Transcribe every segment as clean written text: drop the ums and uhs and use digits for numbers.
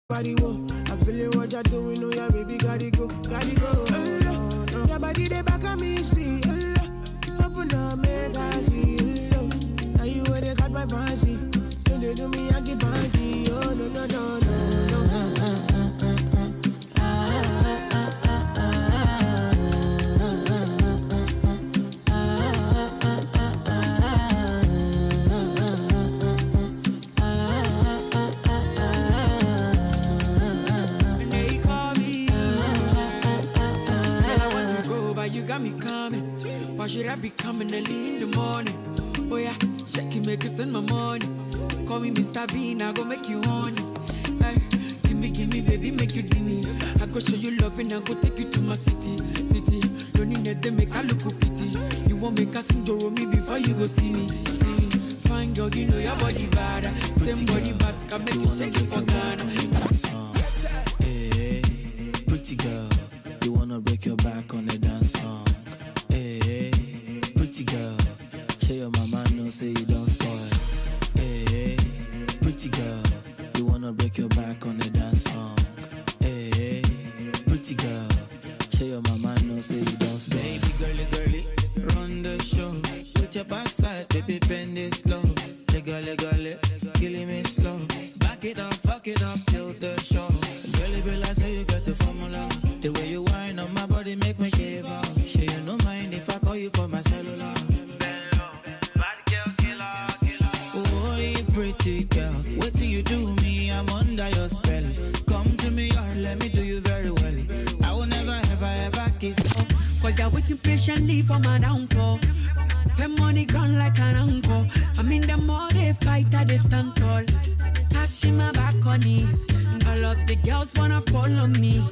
Body wo, I feel it what you're doing, oh yeah, baby, gotta go. Your body they back at me, sweet. Open up, make I see. Now you where they got my fancy. When they do me, I get funky. Oh no no no no. Why should I be coming early in the morning? Oh yeah, shake it, make it spend my money. Call me Mr. Bean, I go make you honey. Hey, give me, baby, make you give me. I go show you love and I go take you to my city. Don't need that, they make I look pity. You won't make a sing to me before you go see me. Fine girl, you know your body bad. Same body bad, can make you shake it for Ghana. Hey, pretty girl, you wanna break your back on the dance song. Hey, pretty girl, show your mama no say you don't spoil. Hey, pretty girl, you wanna break your back on the dance song. Hey, pretty girl, show your mama no say you don't spoil. Baby girly, run the show. Put your backside, baby, bend it slow. Legale, killing me slow. Back it up, fuck it up, still the show. Girly, I say you got the formula. The way you whine on my body make me give out. Sure you no mind if I call you for my cellular. Bad girl, killer. Oh, you pretty girl, what do you do me? I'm under your spell. Come to me or let me do you very well. I will never ever kiss. Cause you're waiting patiently for my downfall. Fem money gone like an uncle. I'm in the more they fight, I they stand tall. Cashing my back on knees. All of the girls wanna follow me.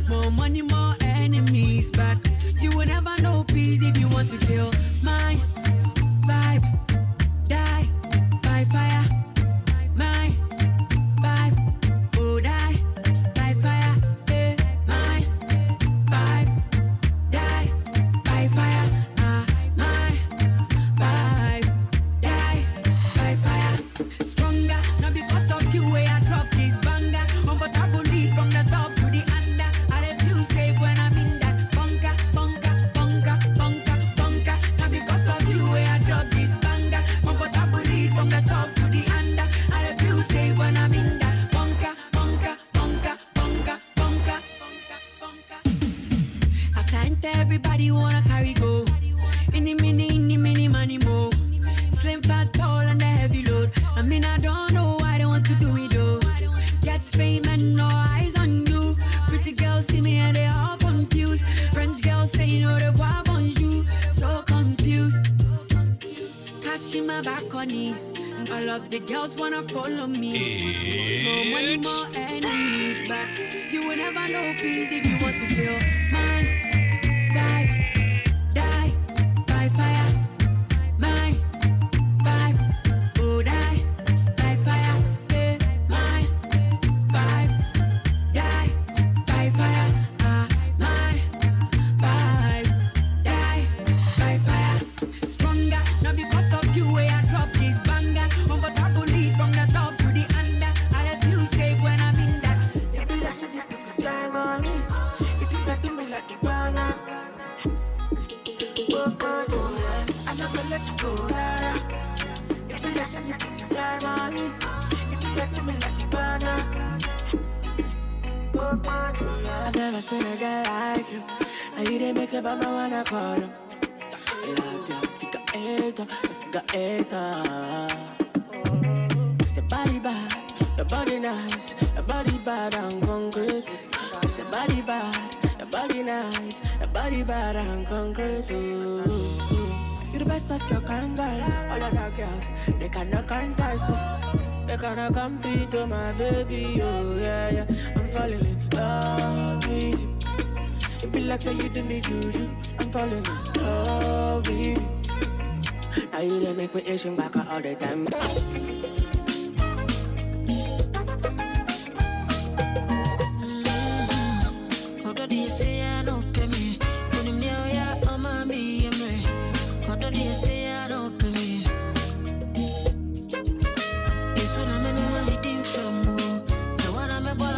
More money, more enemies. But you will never know peace if you want to kill my vibe. Die by fire. My vibe. Oh, die by fire. Hey, my vibe. Die by fire. My vibe. Die by fire. Stronger, not because of you where I drop this banger. Comfortable lead from the top to the under. I refuse safe when I'm in that bunker. Not because of you where I drop this banger. Comfortable lead from the top to the under. I refuse safe when I'm in that bunker. I signed to everybody wanna carry go. In the mini, money more. Slim, fat, tall, and the heavy load. I mean, I don't know why they want to do me though. Get fame and no eyes on you. Pretty girls see me and they all confused. French girls saying au revoir, bonjour. So confused. Cashing my back on knees. And all of the girls wanna follow me. More money, more enemies. But you will never know peace if you want to kill my vibe. Die by fire. My vibe. Oh, die by fire. Hey, my vibe. Die by fire. My vibe. Die by fire. Stronger, not because of you where I drop this banger. Comfortable lead from the top to the under. I refuse safe when I'm in that. If you like shit, you put the size on me. If you got me like a banana. Oh God, oh yeah, I'm not gonna let you go, rara. If you like shit, you put the size on me. If you got me like a banana. Oh God, oh yeah. I've never seen a girl like you. And you didn't make it, but I wanna call him. I love you, figure it out. It's your body bad, your body nice, your body bad and concrete. It's your body bad, your body nice, your body bad and concrete. Ooh. You're the best of your kind, girl. All of the girls, they cannot contest. They cannot compete with my baby. Oh yeah. I'm falling in love with you. It be like that you do me juju. I'm falling in love with you. Now you done make me Asian back all the time. What do you say? I don't pay me. When I'm near ya, I'm a me. What do you say? I don't pay me. It's when I'm in a from the one I'm a boy.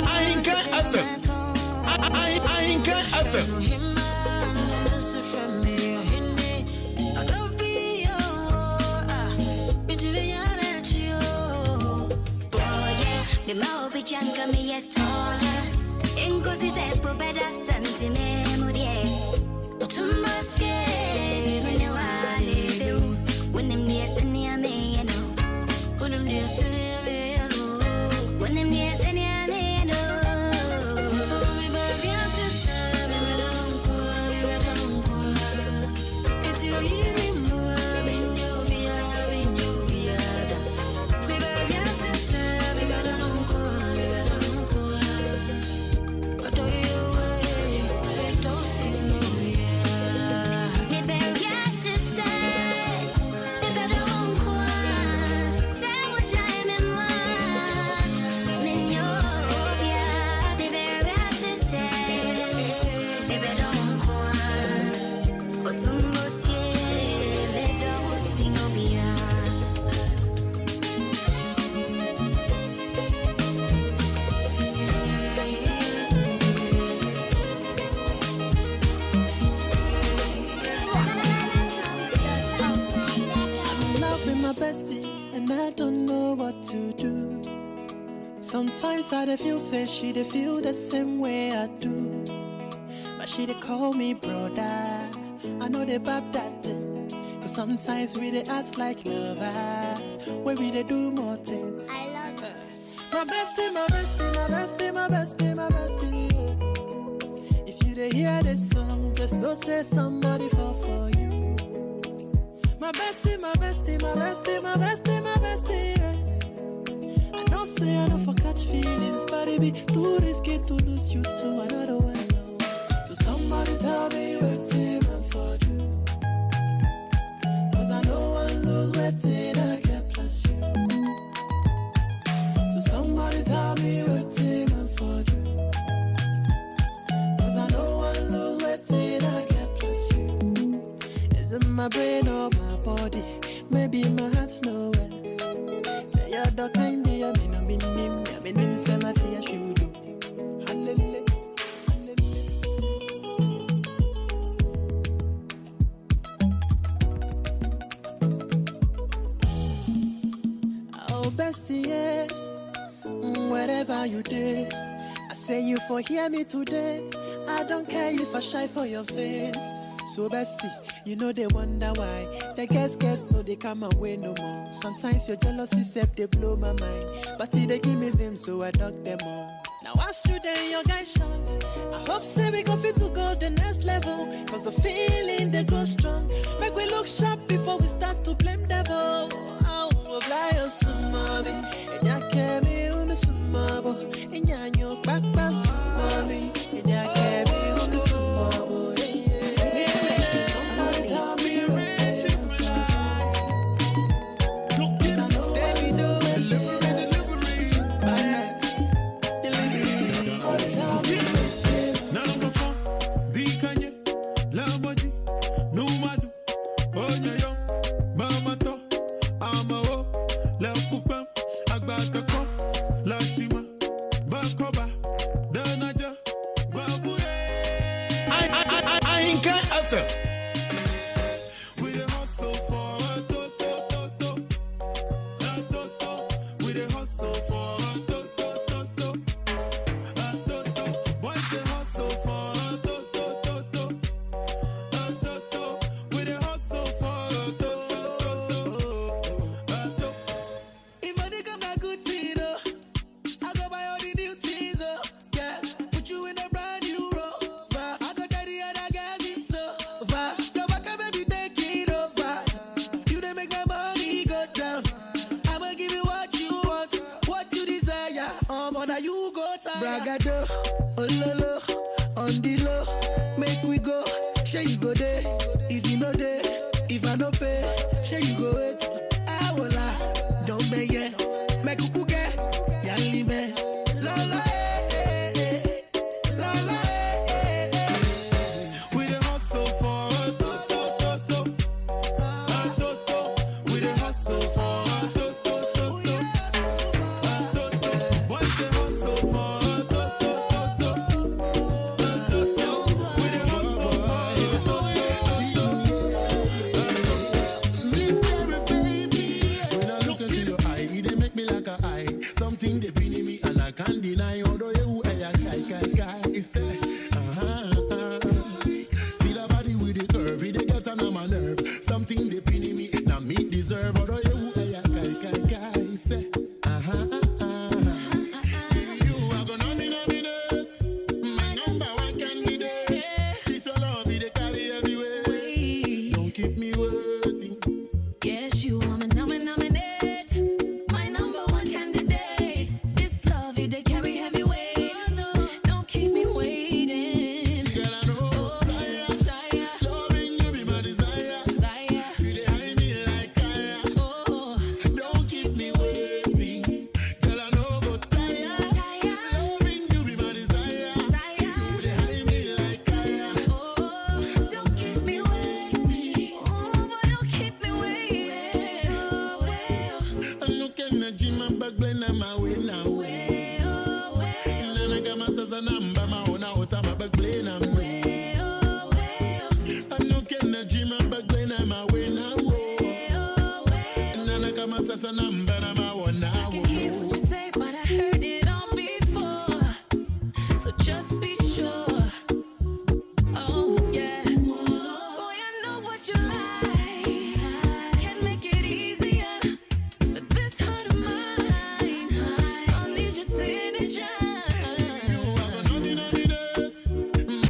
AHENKANFM. AHENKANFM. Janka me yet toya Engozi zepo beda santi memorie Otumasye Mene wale deu Wenem niye seni ame yano Wenem niye seni ame yano Wenem niye seni ame yano Mi baby asisa Mi beda nunkwa Eti yo yimi mua Binyo biyada Mi baby asisa Mi beda nunkwa Sometimes I feel say she dey feel the same way I do, but she dey call me brother. I know they bab that thing, cause sometimes we dey act like lovers, where we dey do more things. I love her. My bestie, my bestie, my bestie, my bestie, my bestie. If you dey hear this song, just know say somebody fall for you. My bestie, my bestie, my bestie, my bestie, my bestie. Say I don't for catch feelings, but it be too risky to lose you to another one. No. So somebody tell me what team I for you, cause I know I lose waiting I get plus you. So somebody tell me what team I for you, cause I know I lose waiting I get plus you. Is it my brain or my body? Maybe my heart's nowhere. Say you're the kind of I mean, Semati, I should do. Hallelujah. Oh, bestie, yeah. Wherever you did, I say you for hear me today. I don't care if I shy for your face. So bestie, you know they wonder why. The guess no they come away no more. Sometimes your jealousy self they blow my mind, but they give me vim so I dug them all. Now I shoot in your guys shine. I hope say we go fit to go the next level, cause the feeling they grow strong. Make we look sharp before we start to blame devil. Oh, fly on some mommy, and ya can't be on the sumabo, and ya your back pass mommy, and ya can't be on the sumabo. back play now. I know can a dream back play now my way now. And then I come as a number my one now. I can hear what you say, but I heard it all before. So just be sure. Oh yeah. Boy, I know what you like. Can't make it easier. But this heart of mine, I'll need your signature.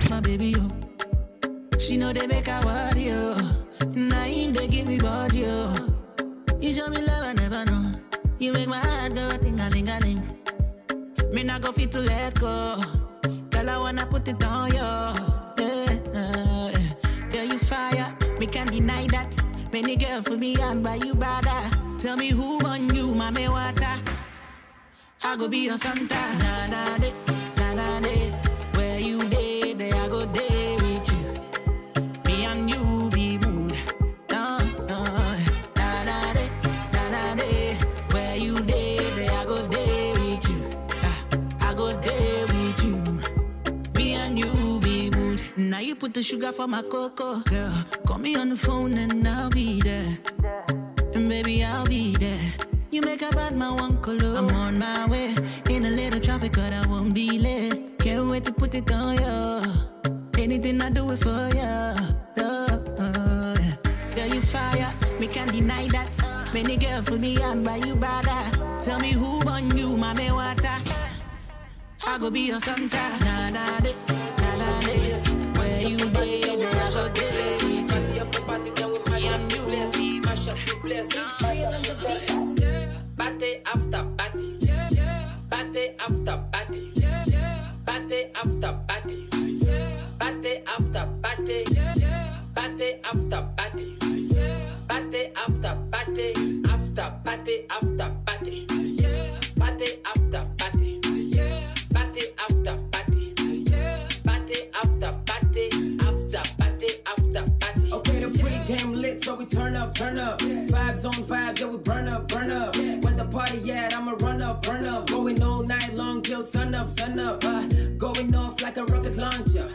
My baby, yo. She know they make her worry, yo. Now they give me body, yo. You show me love I never know. You make my heart go ting-a-ling-a-ling. Me not go fit to let go. Girl, I wanna put it on you. Yeah. Girl, you fire. Me can't deny that. Many girls for me and by you brother. Tell me who on you, mommy water. I go be your Santa. Na-na-de, na-na-de. Where you day, there I go day with you. Me and you be mood. Na-na-de, na-na-de. Where you day, there I go day with you. I go day with you. Me and you be mood. Now you put the sugar for my cocoa. Girl, call me on the phone and I'll be there. And baby, I'll be there. You make a bad man one color. I'm on my way. In a little traffic, but I won't be late. Can't wait to put it on you. Anything I do it for you. Girl, you fire. Me can't deny that. Many girls for me and by you brother. Tell me who on you, mommy water. I go be your Santa. Na-na-de, na-na-de. Where you day, there I go day. Party after party, then we mash up the place. Mash up the place. Party after party. Party after party. Party after party. Party after party. Party after party. Party after party. After party after party. Party after party. Party after party. Party after party. After party after party. Okay, the pre-game lit, so we turn up, turn up. Vibes on vibes, yeah, we burn up, burn up. Where the party at, I'ma run up, burn up. Going all night long till sun up, sun up. Going off like a rocket launcher.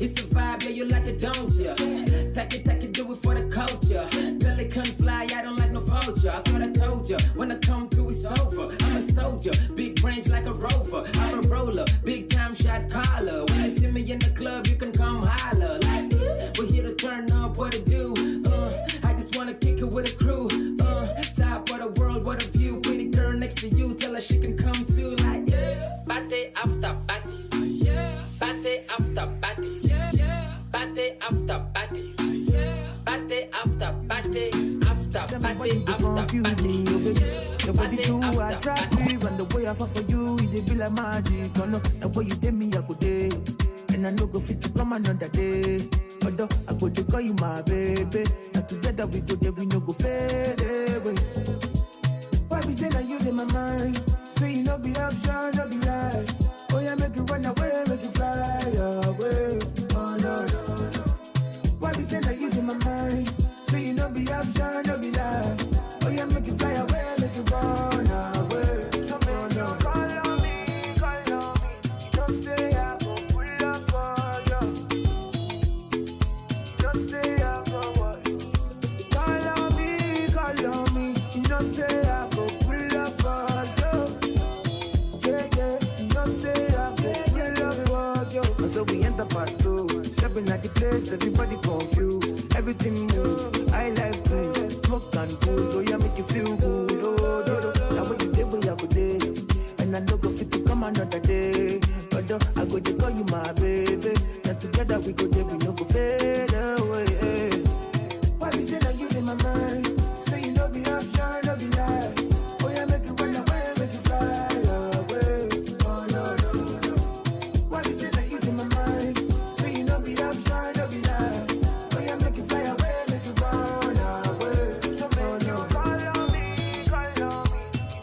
It's the vibe, yeah, you like it, don't ya? Take it, do it for the culture. Billy couldn't fly, I don't like no vulture. I thought I told ya, when I come through, it's over. I'm a soldier, big range like a rover. I'm a roller, big time shot caller. When you see me in the club, you can come holler. Like, we're here to turn up, what to do? I just wanna kick it with a crew. Top of the world, what a view. Pretty girl next to you, tell her she can come too. Like, yeah. Party after party. Party after party. Party after party. Party after party. After party after party. Your body too attractive, and the way I fall for you, it be like magic. Oh no, the way you did me, I could day, and I no go fit to come another day. Although I go to call you my baby, and together we go there, we no go fade away. Why be say that you in my mind? Say you no be option, no be lie. Oh yeah, make you run away, make you fly away. Oh no, no, no. Why be say that you in my mind? Say you no be option, no be lie. Oh yeah, make you fly away, make you run away. Oh no. Call on me, don't say I go pull up for you. Don't say I go what? Call on me, you don't say I go pull up for you. Yeah, you don't say I go pull up for you. So we enter part two, stepping at the place, everybody confused, everything moves. I like cruise, smoke and booze, oh yeah, make you feel good. Oh, now when you day, where I go day, and I don't go fit to come another day. But I go to call you my baby, and together we go there, we no go fade away. Why be say that you in my mind? Say you no be option, no be lie. Oh yeah, make you run away, make you fly away. Oh no, no, no. Why be say that you in my mind? Say you no be option, no be lie. Oh yeah, make you fly away, make you run away. Oh no. Call on me,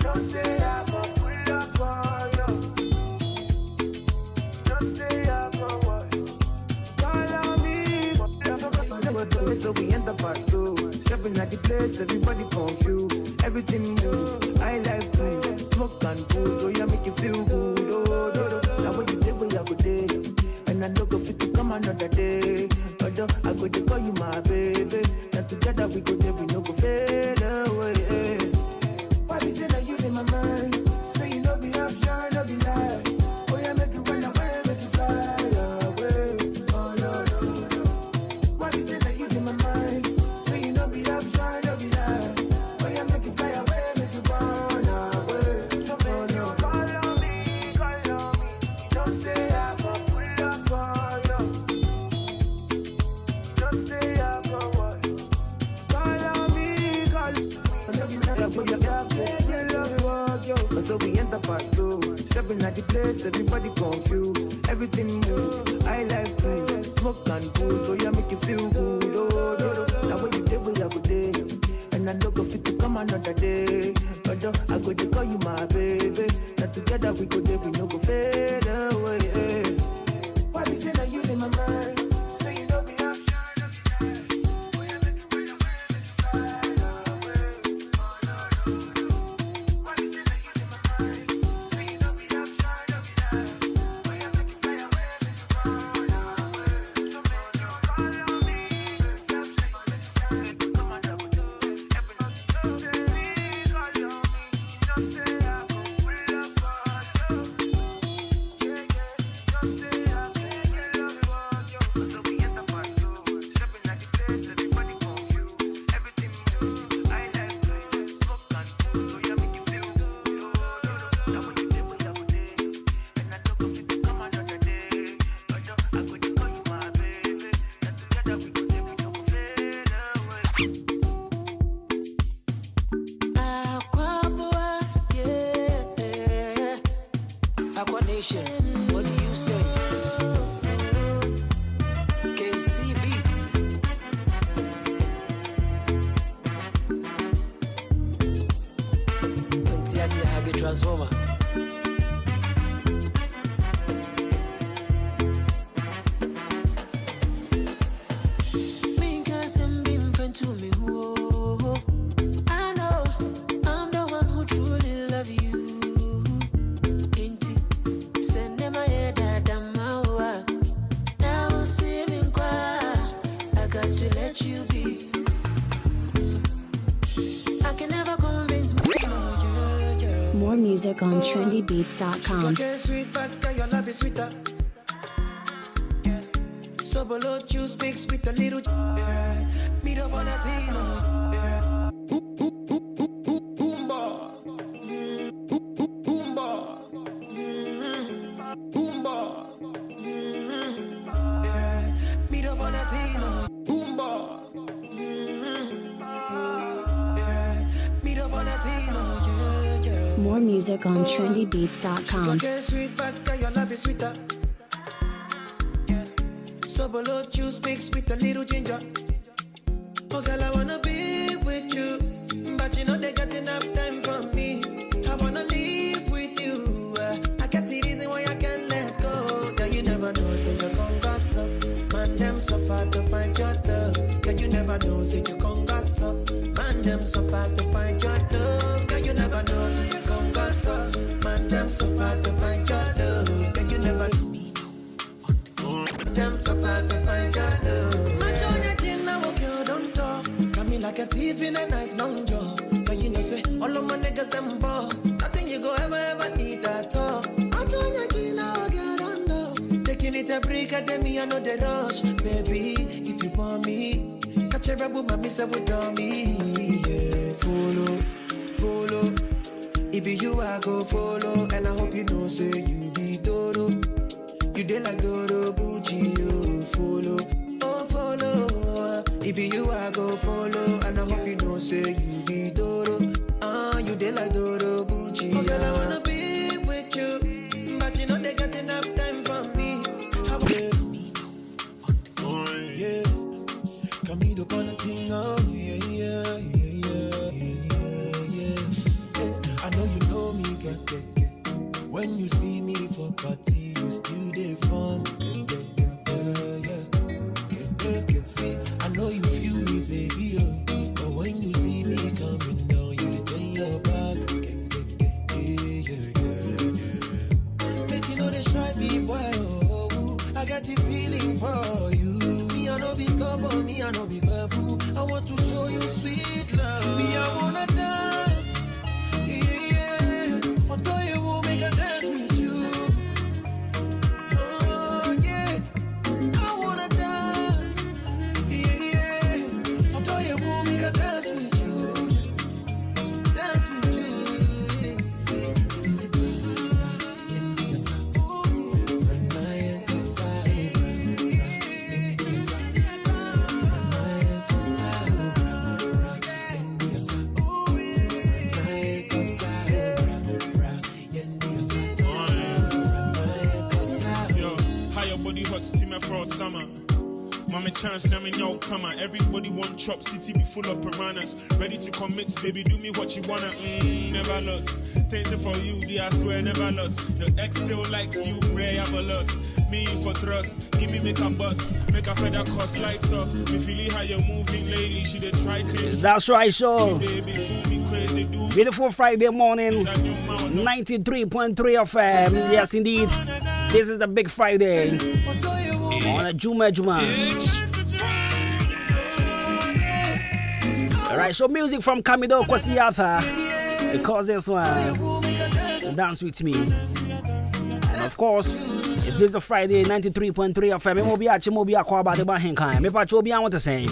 don't say I go pull up for you. Don't say I go what? Call on me. So we enter part two, stepping at the place, everybody confused, everything moves. I like cruise, smoke and booze, oh yeah, make you feel good. Oh, now when you day, where I go day, and I I no go fit to come another day. Although I go to call you my baby. And together we go there, we no go fade away. Why you say that you in my mind? Say you no be option, no be lie. Oh yeah, make you run away, make you fly away. Oh no, no, no. Why you say that you in my mind? Say you no be option, no be lie. Oh yeah, make you fly away, make you run away. Oh no, call on me. Don't say I go pull up for you. Don't say I go what? Call on me, call. So we enter part 2. Stepping at the place, everybody confused. Everything move, I like to smoke and booze, so yeah, make you feel good. Oh, now when you day, we have a day. And I don't go fit to come another day. Although I go to call you my baby. Now together we go there, we no go fade away. Why you say that you in my mind? Say you don't be option. What do you say? KC Beats. Ntiasi hage transformer. More music on trendybeats.com. Sweet, but your love is sweeter. So below you speaks with a little meet up on a team. More music on trendybeats.com. Sweet, but your love is sweeter. So below you speaks with a little ginger. Oh girl, I wanna be with you, but you know they got enough time for me. I wanna live with you. I got the reason why I can't let go. Girl, you never know, so you gon' gossip. Man, them suffer to find your love. Girl, you never know, so you gon' gossip. Man, them suffer to find your love. Girl, you never know, you gon' gossip. Man, them suffer to find your love. Girl, you never know. Them suffer to find your love. My Johnny Chin, I walk you, don't talk. Coming like a thief in the night, long jaw. But you know, say, all of my niggas, them ball. Nothing you go ever need at all. My Johnny Chin, I walk you, don't talk. Taking it a break, I me, I know the rush. Baby, if you want me, catch a rebel, my miss, I would on me. Yeah, follow. If you, I go follow. And I hope you know, say, you be Dodo. You dey like Dodo Bucci, oh, follow. If you, I go follow. And I hope you know, say, you be Dodo. You dey like Dodo Bucci. Oh, girl, I wanna be with you, but you know they got enough time for me. How yeah, come meet up on the thing, oh, yeah. I know you know me, girl. When you see me for party, you still dey fun. for you. Me, I know be stubborn, me, I know be babu. I want to show you sweet love. Me, I wanna dance. Yeah, although you will make a dance with you. Oh, yeah, I wanna dance. Yeah, although you will make a dance with you. Dance with you. See, for summer. Mama chance, now me no come. Everybody want chop, city be full of piranhas. Ready to commit, baby, do me what you wanna. Never lost. Thank you for you, dear, I swear never lost. The ex still likes you, rare have a loss. Me for thrust, give me make a bus, make a feather cost lights off. Me feeling how you're moving lately, she dey try clean. That's right, so baby, fool me crazy, do. Beautiful Friday morning, 93.3 FM. Yes, indeed. This is the big Friday on Adwuma Adwuma. Alright, so music from Kwabena Costy, because this one, dance with me. And of course, if this is a Friday, 93.3 FM, Mobi Kwabena AHENKANFM. Me pacho bi I want to say.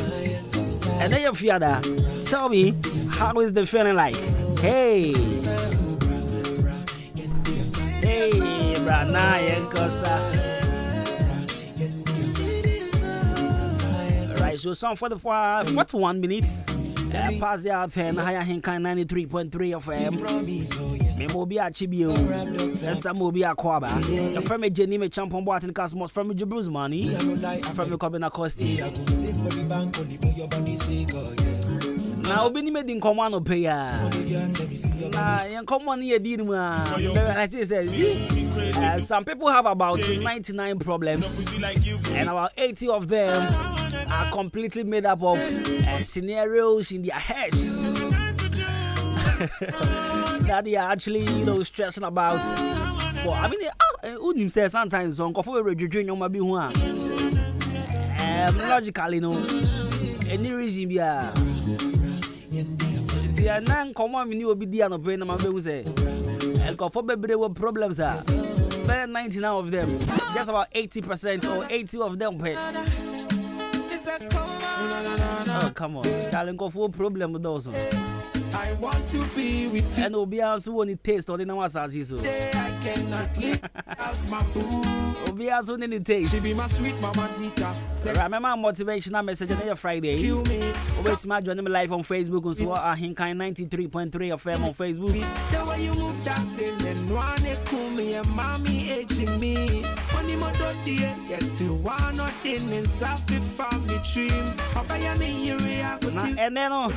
And then you fear that. Tell me, how is the feeling like? Hey, Brana Yenkosa. Right, so song for the 41 minutes. Pass the out fan, AHENKANFM 93.3 FM. Me mobi a chibio. Esa mobi a kwaba. From me Jenny me champion boat in Cosmos. From me Blues Money. From me Kwabena Costy. Now obi ni me din come on pay ya. Na yan come on here din ma. Like I said, some people have about 99 problems and about 80 of them are completely made up of scenarios in their heads that they are actually, stressing about. For I mean, unim say sometimes on coffee rejuju nyoma bi hu a. Logically any reason be a. See, I now come on, you will be there no pain. I'm going to say, and for baby, what problems are? 99 of them, just about 80% or 80 of them pay. Oh, come on, challenge of full problem with those. I want to be with you. And Obias who only taste or the Nawas so. I cannot live out my boo. Obias who only taste. She be my sweet mama Zita. Remember motivational message on your Friday. Kill me. Always my joining me live on Facebook and so AHENKANFM 93.3 FM on Facebook. The way you move that thing and one cool me and mommy aging me. Only more dirty yet you want nothing in Safi family dream. And then on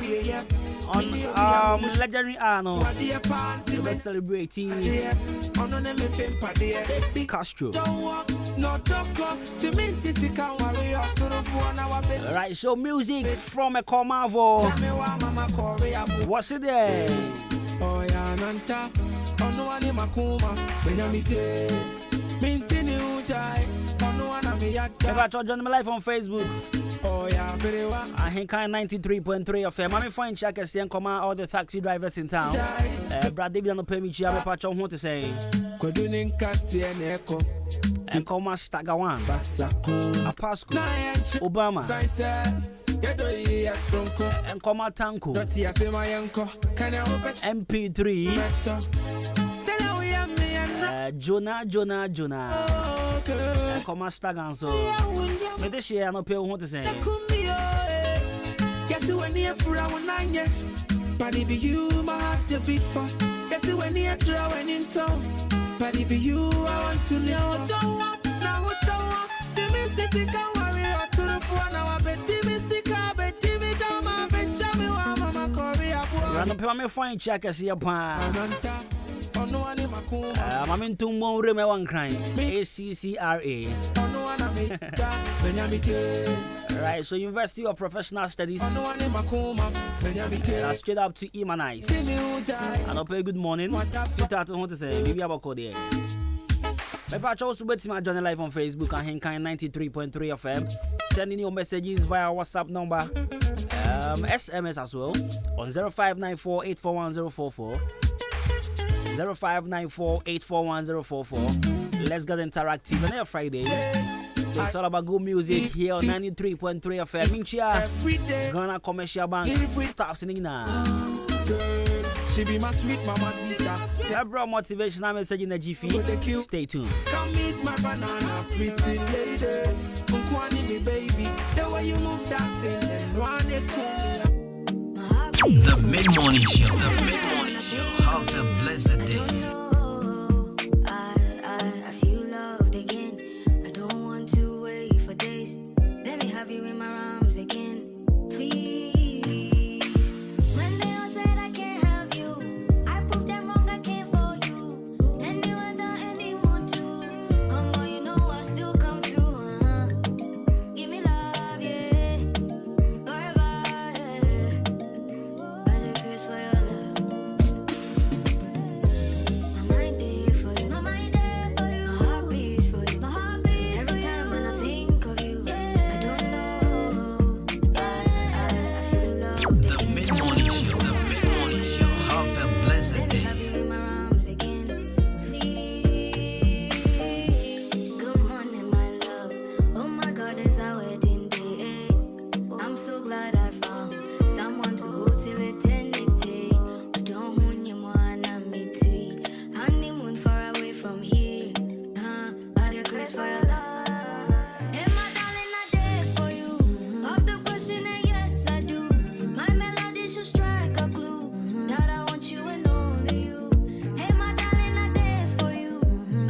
legendary Arno, we're celebrating Castro. Alright, so music from a Comavo. What's it there? Oh, yeah, Nanta. Oh, no one in Makuma. If I told you my life on Facebook. Oh yeah, AHENKANFM 93.3 FM. I'm fine check and see and come out all the taxi drivers in town. Brad David and pay me chia me patch on what to say. And come out Stagawan. Apasco. Obama. And come out Tanko. MP3. Jonah. And come out Stagan so. But this year I don't pay what to say. Guess when you for our nine, but if you my heart to beat for. Guess when you try when in town, but if you I want to know. Don't want now don't want. Timmy can worry to the phone now. I bet Timmy don't my bet Jamie mama Korea. Run up my fine check as your pan. I'm in Tumbo Reme one crime. ACCRA. Right, so University of Professional Studies. Straight up to Imanize. And I'll pay good morning. Sweetheart, I want to say, maybe about code here. My patch also bet my journey live on Facebook and AHENKANFM933.3 FM. Sending your messages via WhatsApp number, SMS as well on 0594841044. 0594841044. Let's get interactive on every Friday. So it's all about good music here on 93.3 FM. Minchia, Ghana Commercial Bank. Stop singing now. She be my sweet mama Zita. Several motivational message in the Jiffy. Stay tuned. Come meet my banana, pretty lady. Unkwani me baby. The way you move that thing, and run it. The mid-morning show. The mid-morning show. Have a blessed day. I feel loved again. I don't want to wait for days. Let me have you in my arms again, please. When they all said I can't have you, I proved them wrong. I came for you, and they were the and they want to. Mama, you know I still come through. Give me love, yeah, forever. By the grace for your love. My mind there for you. My mind there for you. My heart beats for you. My heart beats. Every time when I think of you, I don't know. I feel love. The mid-morning show. The mid-morning show. Have a blessed day. Have you in my arms again, please. Good morning, my love. Oh my God, it's our wedding day. I'm so glad I found someone to hold till eternity. I don't want you more than me too. Honeymoon far away from here. By the grace for your love. Hey, my darling, I did for you. Of the question, and yes, I do. My melody should strike a clue that I want you and only you. Hey, my darling, I did for you.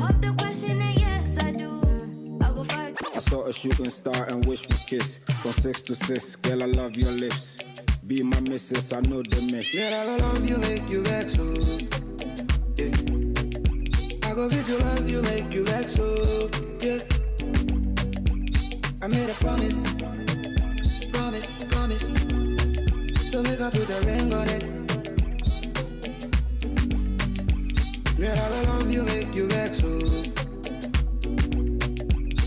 Of the question, and yes, I do. I'll go fight. I saw a shooting star and wish for kiss. From 6 to 6, girl, I love your lips. Be my missus, I know the miss. Yeah, I go love you, make you vex, so. Yeah. I go make you love you, make you vex, so. Yeah. I made a promise. So make I put a ring on it. Yeah, I go love you, make you vex, so.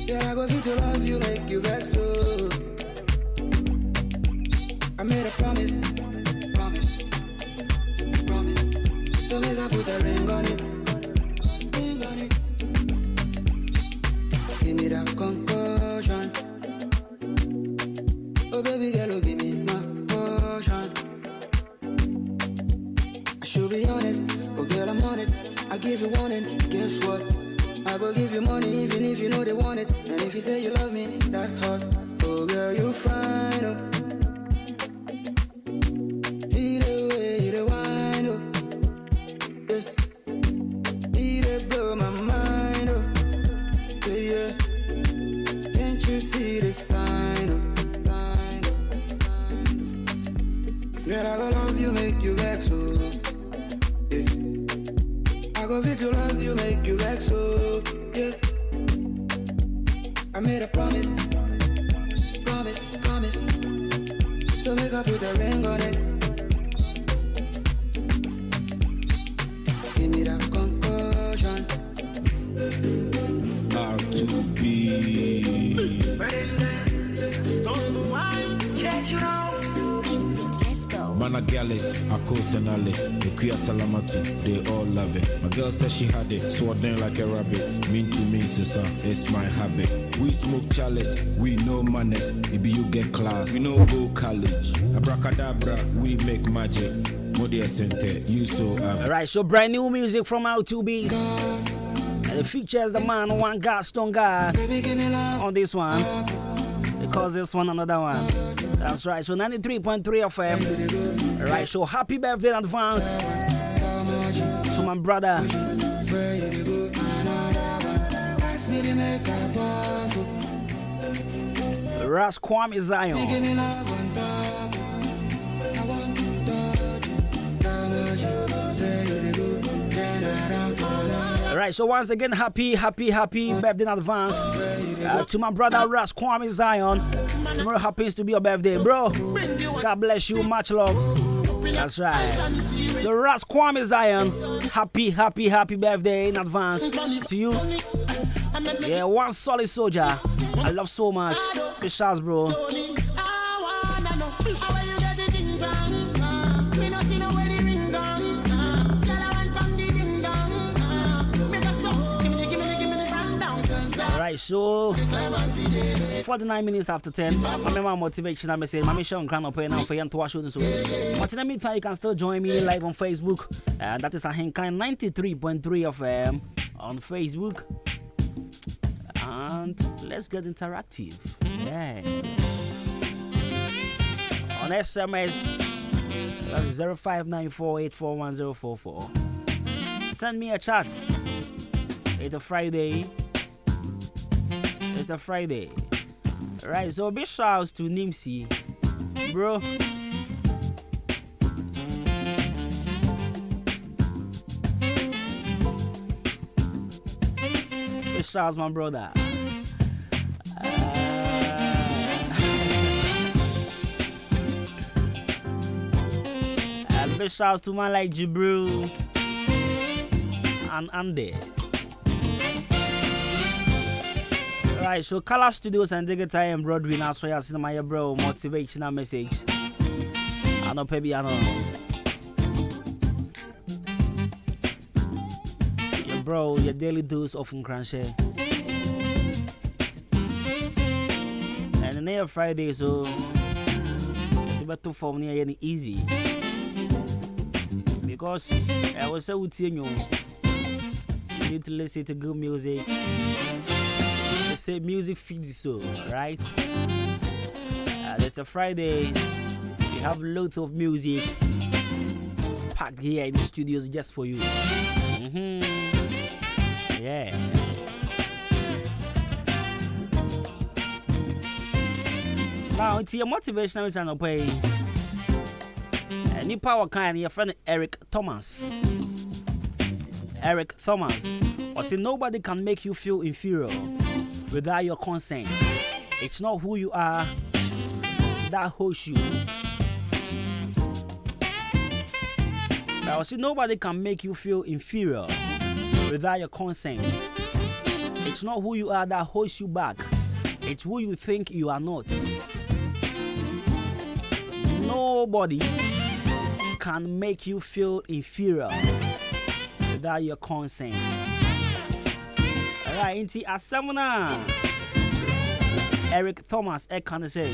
Yeah, I go fit to love you, make you vex, so. I made a promise. So make I put a ring on it. Give me that concussion. Oh baby girl, oh give me my portion. I should be honest, oh girl I'm on it. I give you warning, guess what? I go give you money even if you know they want it. And if you say you love me, that's hot. Oh girl, you fine, oh. See the way you whine, oh. Yeah. See they blow my mind, oh. Yeah. Can't you see the sign, oh? Girl, I go love you, make you vex, oh. Yeah. I go fit to love you, make you vex, oh. Yeah. I made a promise. So make I put a ring on it. Give me that concussion. R2B. Mana Gallus, Akos and Alice, the Kuya Salamatu, they all love it. My girl said she had it, swatting like a rabbit. Mean to me, sister, it's my habit. We smoke chalice, we know manners. Maybe you get class, we know go college. Abracadabra, we make magic. Modia Center, you so have. Alright, so brand new music from R2Bs. And it features the man, one guy, strong guy on this one. Because this one, another one. That's right, so 93.3 FM. Alright, so happy birthday in advance to my brother. Ras Kwame Zion. Alright, so once again, happy birthday in advance to my brother Ras Kwame Zion. Tomorrow happens to be your birthday, bro. God bless you, much love. That's right. So Ras Kwame Zion, happy birthday in advance to you. Yeah, one solid soldier. I love so much. Big shouts, bro. Alright, so 49 minutes after 10. I remember motivational message. My mission on up now for you to watch you. So, but in the meantime, you can still join me live on Facebook. And that is AHENKANFM933MHZ FM on Facebook. And let's get interactive. Yeah. On SMS, that's 0594841044. Send me a chat. It's a Friday. Right, so big shouts to Nimsi, bro. Big shouts, my brother. Big shouts to man like Jibril and Andy. Right, so Color Studios and Digital Embroidery now so you see my bro motivational message. I know baby I know. Your bro, your daily dose of Nkranche. And the next Friday so you better for me any easy. Because I was so with you need to listen to good music. They say music feeds the soul, right? It's a Friday. We have loads of music packed here in the studios just for you. Yeah. Now it's your motivational channel pay. Any power kind, your friend Eric Thomas. Or say nobody can make you feel inferior without your consent. It's not who you are that holds you. I say nobody can make you feel inferior without your consent. It's not who you are that holds you back. It's who you think you are not. Nobody can make you feel inferior without your consent. Alright, into Asamuna Eric Thomas, I can say.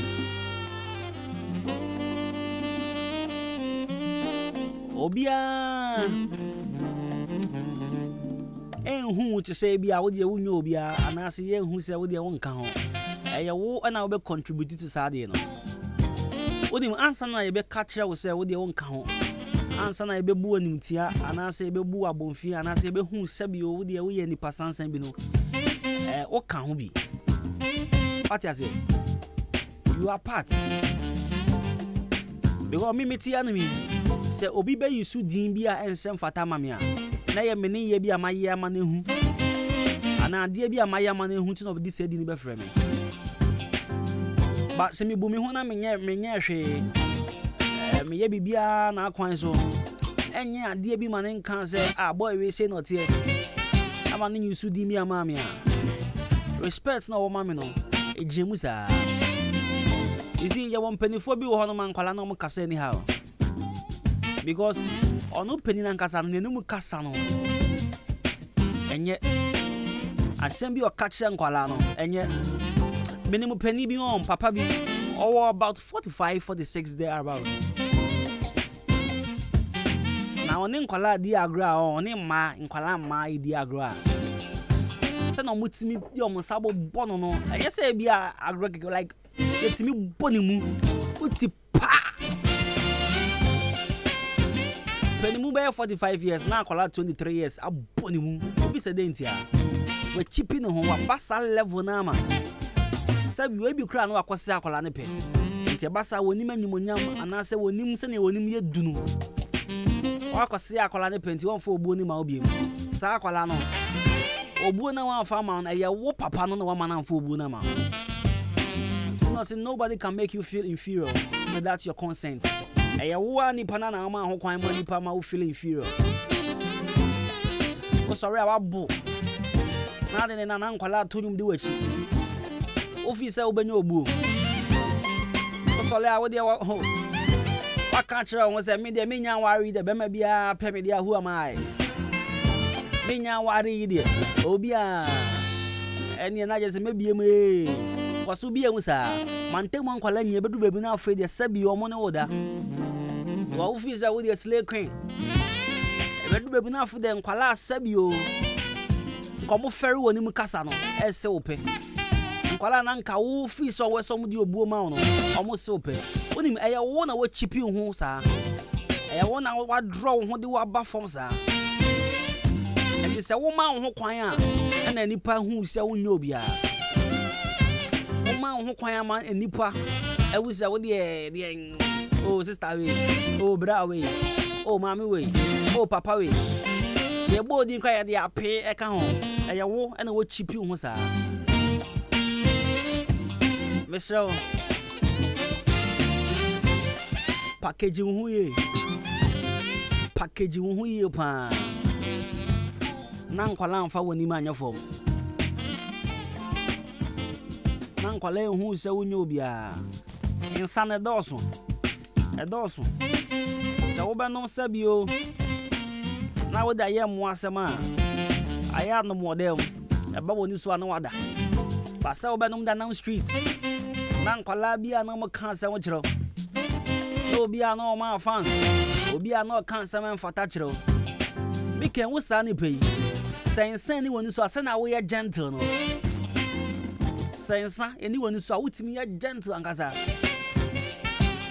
Obia who to say be out there who know Obia, and I see who say with their own count. I will and I will contribute to Sardino. Would him answer na be catcher will say with their own count. Answer na be boo and tia, and I say be boo a bonfie, and I say be who Sabio with the way any person and bino. What can be? What I say? You are part. Because me enemy say obi be you su din bia ensem fata mamia. Na ye meni ye bia maye amane hu. Ana ade bia maye amane hu tin of this edin be frame. But se me bu me hu na menye hwe. Me ye bibia na akwan so. Enye ade bi mane nkan say boy we say not here. Amane you su din bia mamia. Respect na wo mame no. Ejemusa. You see, you want penny for be one man call no kasa anyhow. Because on no penny and kasa no kasa no. And yet I send you a catch and call no. And yet minimum penny be on papa be or about 45-46 thereabouts. Now on inquala diagra on in ma inquala my diagra. Send on with me your sabo bono no. I just say be a like it's me bonimu uti pa penimu be 45 years na akola 23 years abonimu obi se dent ya we chipping ho wa basa level na ma sabi we bi kra na akwose akola ne pe nti basa wonim anyimonyam anase wonim se ne wonim ye dunu wa akwose akola ne pe nti won fa obuo ni ma obiem sa akola no obuo na wan fa ma na ye wo papa no na wa ma na fa obuo na ma. Nobody can make you feel inferior without your consent. Eya wo nipa na na ma ho kwan mo nipa ma wo feel inferior. O sorry awabu. Na de na nkwala tonum de wachi. Officer obenye obu. O sorry awo de ho. Wa kan kire won say me de me nya wari de be ma bia pe me de who am I? Me nya wari de obi a eni na je se me bie mu kwaso bie mu sa mantem nkwala nya bedu bebi na afre de sabi o mo ne woda. Wa officer wo de slay queen. Bedu bebi na afre de nkwala sabi o. Komo feri woni mu kasa no ese ope. Nkwala na nka wo fi so we so mu di obuo ma no omo se ope. Onim eya wo na wo chipi hu sa. Eya wo na wa draw ho de wa ba form sa. Enti se wo ma ho kwan a na nipa hu se wo nya obia. Wo ma ho kwan ma nipa e wo se wo de oh sister we, oh bra we, oh mama we, oh papa we. Ye body nkwa ya de ape e ka ho. Eya wo na wo chipi hu sa. Mesro package hu ye. Package hu ye pa. Na nkwala mfa woni ma anya fom. Na nkwala hu se wonya obia. Insan edoso. Edoso. Se wo be no sabio. Na wo da ye mo asema. Aya no model. E ba woni so ana wada. Ba se wo be no da na street. Na nkwala bia na mo kan se wo kiro. No bia no ma fans. Obi a no kan se men fata kiro. Mi ken wo sa ni pei. Sensa ni woni so asena wo ye gentle no. Sensa eni woni so awutimi ye gentle ankasa.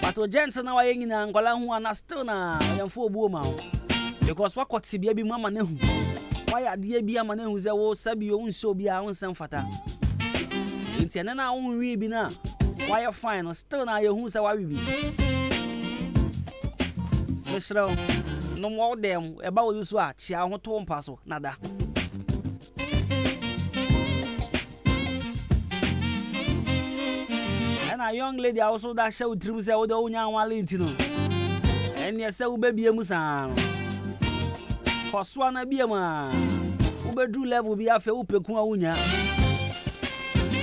But o gentle na wa ye nyina nkola hu ana still na yemfo obuo ma. Because wakoti bia bi mama na hu. Wa ya de bia ma na hu ze wo sabi o nso bia wo nsem fata. Enti ene na wo wi bi na wa ye fine no still na ye hu se wa wi bi. Mesro no mo dem e ba wo so a chia ho to mpa so nada. And a young lady also that show dreams say odo unya walentino. And ye say ubebie mu san. Koswa na bie ma. Ubedu level bi afa upeku awunya.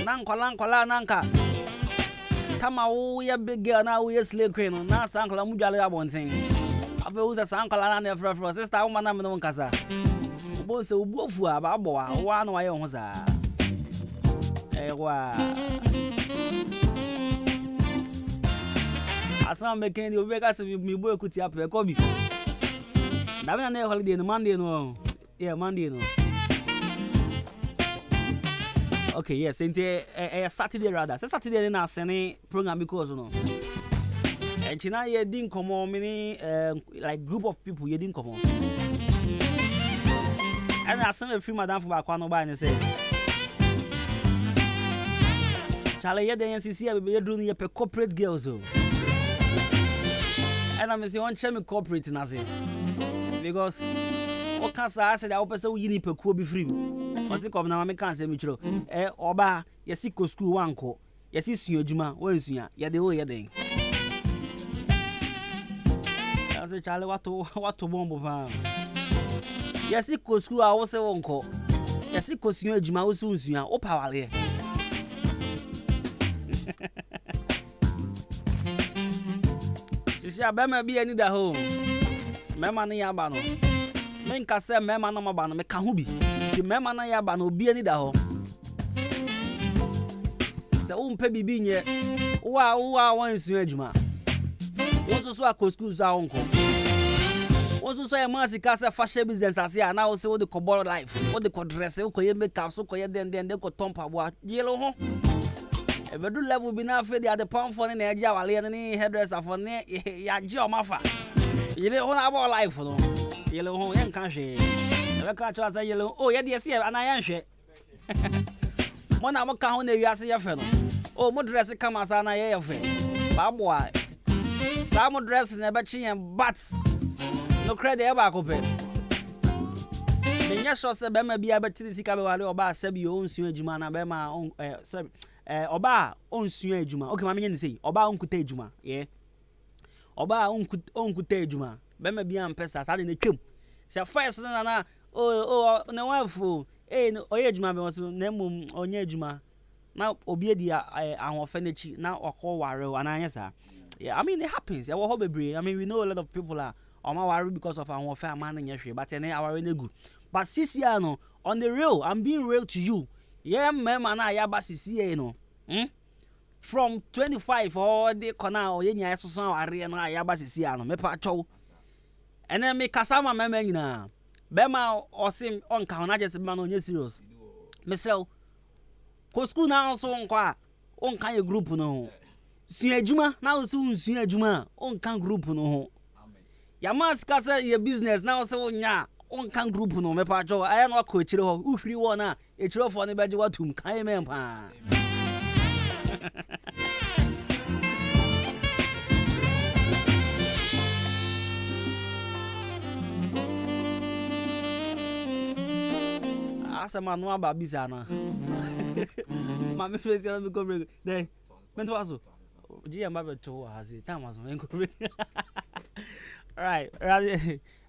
Na nkola nanka. Tama wo ye big girl na wo ye slay queen na san nkola mu dwale abonten. Afa wo say san nkola na frefro sister wo mana me no nkasa. Bo se ubuofu a ba bo a wo anu wa ye ho za. Ewa. Asam making the Obeka se mi boy kuti apre ko bi. Na be na holiday no Monday no. Yeah, Monday no. Okay, yes, Saturday rather. So Saturday na sene program because no. And china ye din komo many like group of people ye din komo. And asam e free madam for bakwa no ba ni say. Chale ye den NCC e be do no ye pe corporate girls o. And I'm saying, on corporate nazi because what can I say that open we need to be free. Once you come now, I can't say much. Oba, yes, go school one co. Yes, it's your Juma, where is ya? Ya the way thing. That's a child what to bomb of. Yes, it go school, I was a uncle. Yes, it goes your Juma, was soon, ya, or power. Si abema bi ani da ho mema na ya ba no men ka se mema na ba no me ka hu bi ti mema na ya ba no bi ani da ho se umpe bibi nye wa wansu adwuma wo so akosku za onko wo so e ma sika se fashion business ase a na wo se wo de kobo life wo de ko dress wo ko ye makeup so ko ye den de ko tompa bo yelo ho ebedu level bi na afi de pound for na eja wale ne hairdresser for ne ya ji o mafa yele ho na about life no yele ho yen kan hwe ebe ka cho asa yele oh ye de se ana yan hwe mo na mo ka ho na wiase ye fe no oh mo dress kama sa na ye fe ba bo a sa mo dress na be chi yen but no credit e ba ko pe menya so se be ma bia be tiri sika be wale oba sabi o nsu adwuma na be ma sabi oba onsu adwuma okay ma menya ni sei oba onkuta adwuma yeah oba onkuta adwuma be ma bia mpesa sa de na twem se first na na wafo oye adwuma be was na mum onye adwuma na obi edi ahofe na chi na okọ ware ananya sa. Yeah, I mean it happens. I mean we know a lot of people are worry because of our fair man and yeshwe, but our really good. But Sisiano, on the real, I'm being real to you. Yeah, man, I yaba Sisiano. From 25 or the corner or yenya so ariana yaba Sisiano, me pacho. And then me kasama memena. Bema or sim on counter just man on your serious. Michelle, ko school now so on kind of group no. Suajuma now so suajuma on kan group no ho ya maska say your business now so nya on kan group no me pa jo aya no ko chire ho uhiri wo na e chire fo ne beje watum kan men pa asa manu aba bizana ma me fezi na me go break dey mento aso Gia Mabel to has it. Time was right.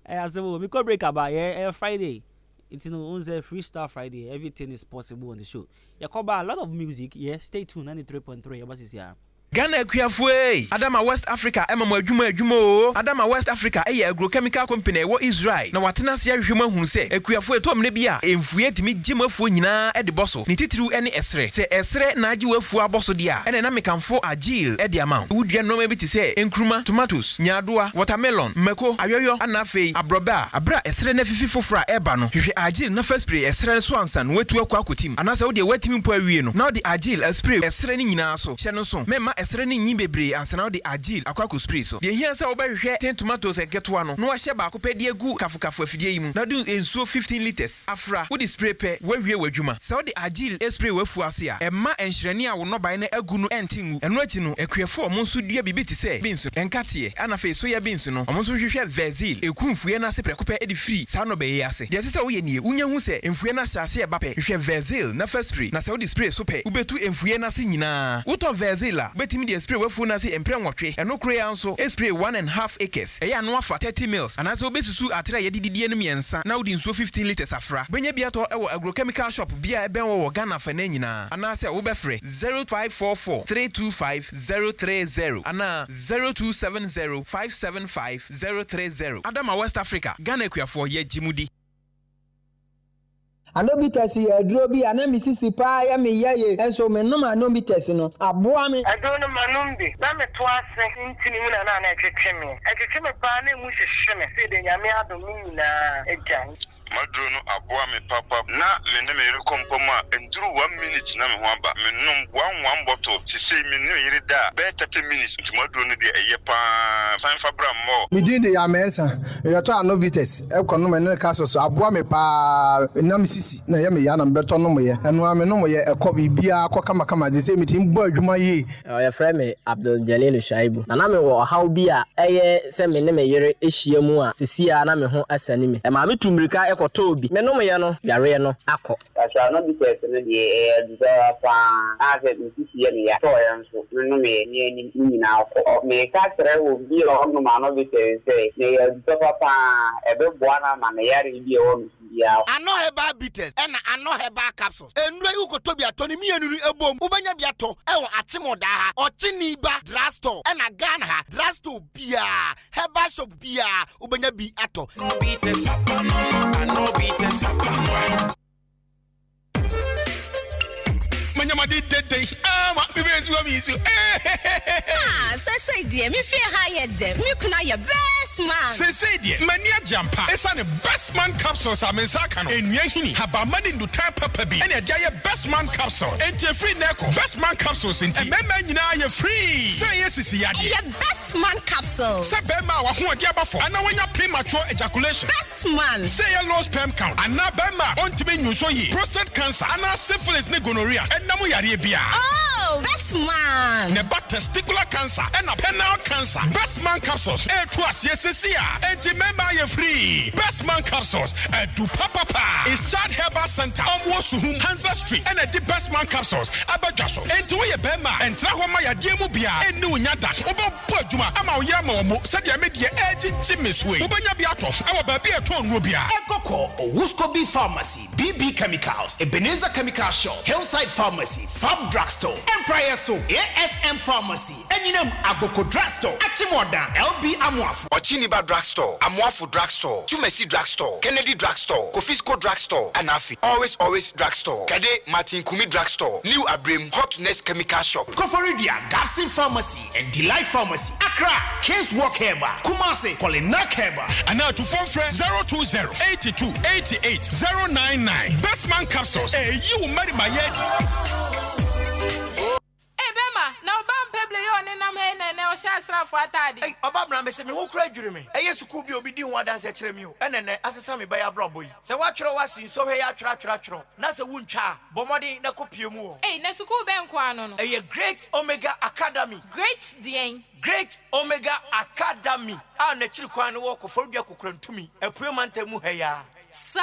As we could break about Friday. It's Freestyle Friday. Everything is possible on the show. You cover a lot of music. Yeah, stay tuned. 93.3. What is here? Ghana Kuafue Adama West Africa Adwuma Adwuma Adama West Africa agrochemical company wo Israel na watena sia hwema hu se Kuafue tom ne bia emfue timi gemafuo nyina e de boso ne titiru ene esre se esre na agi wafuo aboso dia ene na mekanfo agile e de ama wudua no ma bi ti se enkruma tomatoes nyadoa watermelon mako ayoyo anafei abroba abra esre na fifi fofora e ba no hwehwe agile na first spray esre so ansan watu akwa akotim anasa wo de watimi mpo awie no na de agile spray esre ni nyina so hye no so mema esre ni nyi bebre ansana de agile akwa spray so de hia se wo ba hwehwe 10 tomatoes eketo ano no ahye ba akopɛ de agu kafukafu afidie yi mu na do ensuo 15 liters afra wo de spray pɛ wawie wadwuma se wo de agile spray wafu ase a ɛma enhyerɛne a wo no ban na agu no entingu ɛno achi no akuafo mo nso dua bibi ti se beans enkate ana fe so ya beans no mo nso hwehwe vezil ekunfue na se prɛkopɛ edi free sa no bɛyɛ ase de se wo ye nie unya hu se emfue na hyase e ba pɛ hwehwe vezil na first spray na se wo de spray so pɛ ubetu emfue na se nyina wo to vezil a betimi de spray wafu na se empre nwotwe eno kro ya nso spray 1.5 acres eya no afa 30 mils ana se obesusu atra ye dididie no miensa na wo de nso 15 liters afra benya bia to ewo agrochemical shop bia e ben wo Ghana fa na nyina ana se wo befre 0544 325 030 ana 0270 575 030 Adama West Africa Ghana kuafo ye jimudi Anobites ya drobi ana misisi pa ya me yaye enso me no anobites no aboa me adono manumbi na me to ase ntini mu na etwetwe me pa na mu hwehwe me se de nyame adomi na ejan madrono aboa me papa na me ne me rekompoma enduru 1 minute na me ho aba me nom 1 bottle ti say me ne yiri da be 30 minutes nti madrono de eye pa fan fabra mo me din de ya mensa yo to anobites ekono me ne ka so aboa me pa na misisi na ya me ya na beto no mo ye eno ame no mo ye ekọ bibia akọ kama de say me tin bo adwuma ye ya frɛ me Abdul Jalil Shaibu na me wo haw bi a eye se me ne me yere ehia mu a sesia na me ho asani me ma me tumrika ekoto obi me no mo ye no yare no akọ asa no bi tese no de do fa ase misisi ye ya to ya nso no me ni nyina akọ me ka tre obi o no ma no bi tese ne ya do papa ebe boa na ma me yare bi e wo ano heba bitters ena ano heba capsules enure ukoto bi atoni mienu ebom ubanya bi ato ewo achemoda ha ochini ba drugstore ena Ghana ha drugstore bia heba shop bia ubanya bi ato no bitters ano bitters manyama didede ama bibezu amisu say dear me fear higher dem me kuna your best man say dear mania jampa esa ne best man capsules amensaka no enua hini haba mani nduta papa bi ene dia ye best man capsule enti free neko best man capsules enti mema nyina ye free say yes isi yade your best man capsule say bema wa ho ade abafo ana wanya premature ejaculation best man say your low sperm count ana bema ontime nyuso yi prostate cancer ana syphilis ne gonorrhea namu yare bia oh best man ne ba testicular cancer and penile cancer best man capsules to asiesia enti member ye free best man capsules do papa is child herbal center Omuosuhum Hansa Street and the best man capsules abajaso enti we ye bema entra ho ma yade mu bia eni unyada obo adwuma ma oyama omo said ya media eji chimiswe ubanya biato awa baby eton robia Ekoko Owuskobi Pharmacy BB Chemicals Ebenezer Chemical Shop Hillside Pharmacy Fab Drugstore Empire So ASM Pharmacy Enyinam Agboko Drugstore Achimoda LB Amuafu Ochiniba Drugstore Amuafu Drugstore Tumesi Drugstore Kennedy Drugstore Kofisco Drugstore Anafi Always Drugstore Kade Martin Kumi Drugstore New Abrim Hotness Chemical Shop Koforidia Gapsin Pharmacy and Delight Pharmacy Accra Case Walk Herba Kumasi Polinak Herba and now to phone friend 020-8288-099 Best Man Capsules you marry my head. Bema, now bam peble yon and I'm hen and now shasra for a taddy. Hey, Obama, me say me who cried you me. I used to could be obedient one dance at you, and then as a sammy by a brother. So what you was in so hey, tra. Nasa wuncha, Bomadi na copiumu. Hey, Nasuku Benquano. A great Omega Academy. Great Dane. Great Omega Academy. Our natural quan walk of Phobia Kukran to me, a puemante muheya. Sir,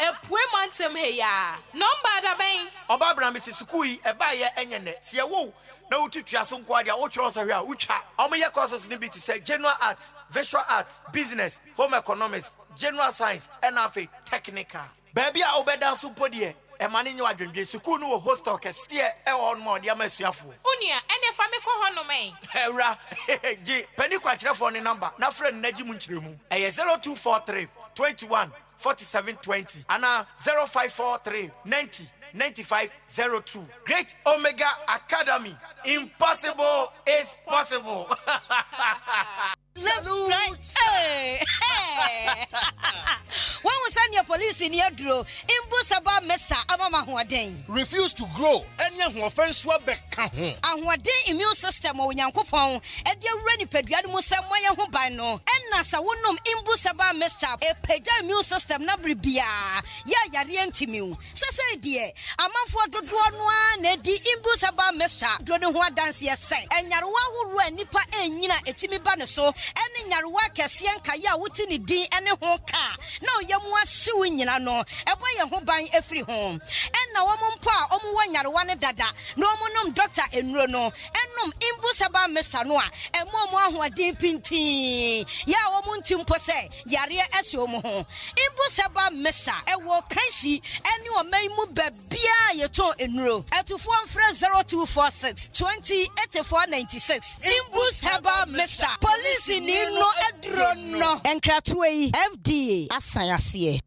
a puemantem heya. Number the bang. Obabra Mrs. Sukui, a buyer and see a woo. No teacher, some quadia, Ucha, Ucha. Omega courses need to say general arts, visual arts, business, home economics, general science, and NFA, technical. Baby, I obey supporting. A man in your dream, Sukunu hostel can see a on more, dear Messiafu. Unia, and if I make a honor, man. Hera, Penny Quatra phone number, now friend Nejimunchrimu, a 0243 21 4720, and 0543 90 9502. Great Omega Academy. Impossible is possible. Salute. Hey. When we send your police in your draw, Imbusaba Mesa Amama Huaden. Refuse to grow. Any offense will be count. And what day immune system or Yankopon, and your ready pediatric Samoya Hubano, and Nasa Wunum Imbusaba Mesa, a peja immune system Nabribia. Ya Rientimu. Sasa dear, a month for the one, Nedi Imbusaba Mesa, Dronua dance yes, and Yarwa who ran Nipa and Yina Etimi Banaso. Any Yarwa Cassian Kaya Wutini D and a honka. No, Yamwa suing no, a boy a home buying every home. And now woman pa, one Yarwana dada, no monum doctor in Rono, and num Imbusaba Mesanoa, and Momo who are dimpinti. Ya woman timpose, Yaria Esomo. Imbusaba Mesa, a walk Kansi, and you may move Bia Yato in row. At to form friend 0246 208496. Imbusaba Mesa, police in no adrono, and Kratway FDA. Asayasiye.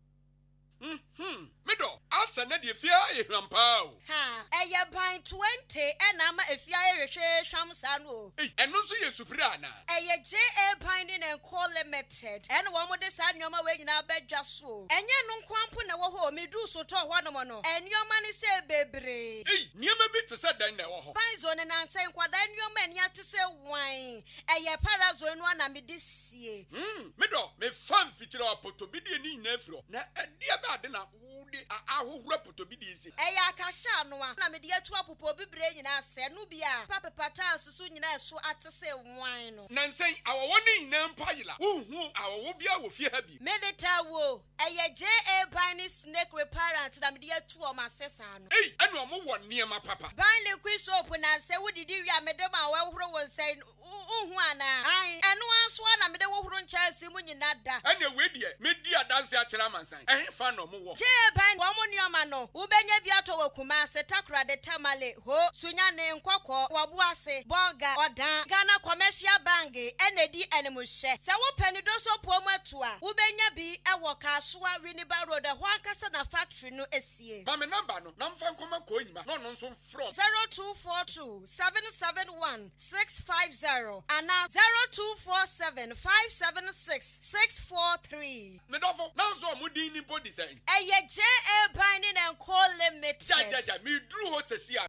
Mido, asa na die fia e hwampao. Ha, eye ban 20 and ama efia ehwe hwamsa no. Eno so ye supira na. Eye JA binding and call limited. And one mo de sa nyoma we nyina badwa so. Enye no nkwampo na wo ho medu so to ho no mo no. Enyoma ni se bebre. Niema bi te se dan na wo ho. Ban zo ne nanse nkwada nyoma ni ate se wan. Eye parazo enu ana me de sie. Mido, me fan fitira apoto bi de ni na afro. Na dia ba de na ahohura poto bi de isi. Eya akasha no a na me de atu apopo bibre nyina se no bia papa pata susu nyina so atese wan no. Nansen awowo ni nyina mpayila. Uhu awowo bia wo fie ha bi. Medeta wo eya JA Binding snake reparent na me de atu o masesa no. Enu omo wo niema papa. Ban liquid soap na se wodidi wi amedem a wahoro won sai uhu ana. Ai enu anso na me de wohoro nchase mu nyina da. Ene we die me di adanse a kira mansan. Fa no mo wo. JA Binding wo mo nioma no. Ubenya bi ato wakuma se takra de tamale ho sunya ne nkokọ wabuase boga odan Ghana Commercial Bank enedi enemuhye. Se wo pani do so po matu a ubenya bi ewo Kasua Winneba Road ho ankasa na factory no esie. Ma me number no na mfa nkoma ko nyima no no nso from 0242 771 650 and 0247 576 643. Me dofo na nso omudin ni body say. Eye JA Binding and Call Limited. Ja me drew ho sesia.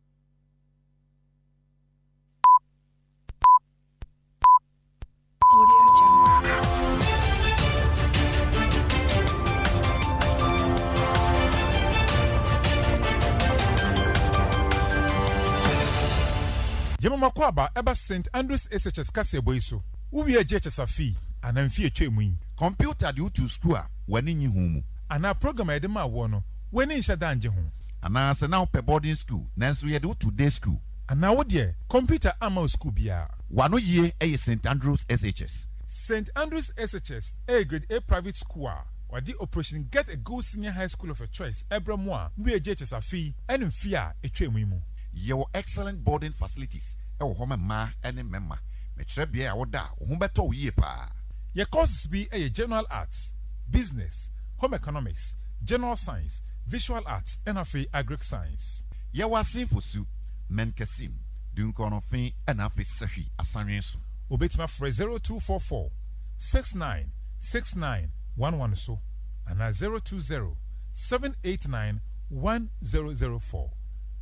Yemama kwaba eba St. Andrews SHS Kasebo iso. Ubi eje chesafi anamfie twemu. Computer di utu school a wani nyi humu. Ana program ede ma wono wani nsha danje hu. Ana se na pe boarding school nanso ye de utu day school. Ana wo de computer ama school bia Wano ye a St. Andrews SHS. St. Andrews SHS, a grade A private school. Or the operation Get a Good Senior High School of your choice. Ebramwa, we a JHS a fee, and in fear a tremimu. Your excellent boarding facilities. Home ma and a member. Metrebia oda, Humberto yepa. Your courses be a general arts, business, home economics, general science, visual arts, and a agric science. Yawa Sinfosu, Menkasim, Dunkonofin, and a Sahi, Asanisu. Obetima for 0244 696911 so, and 020 789 1004.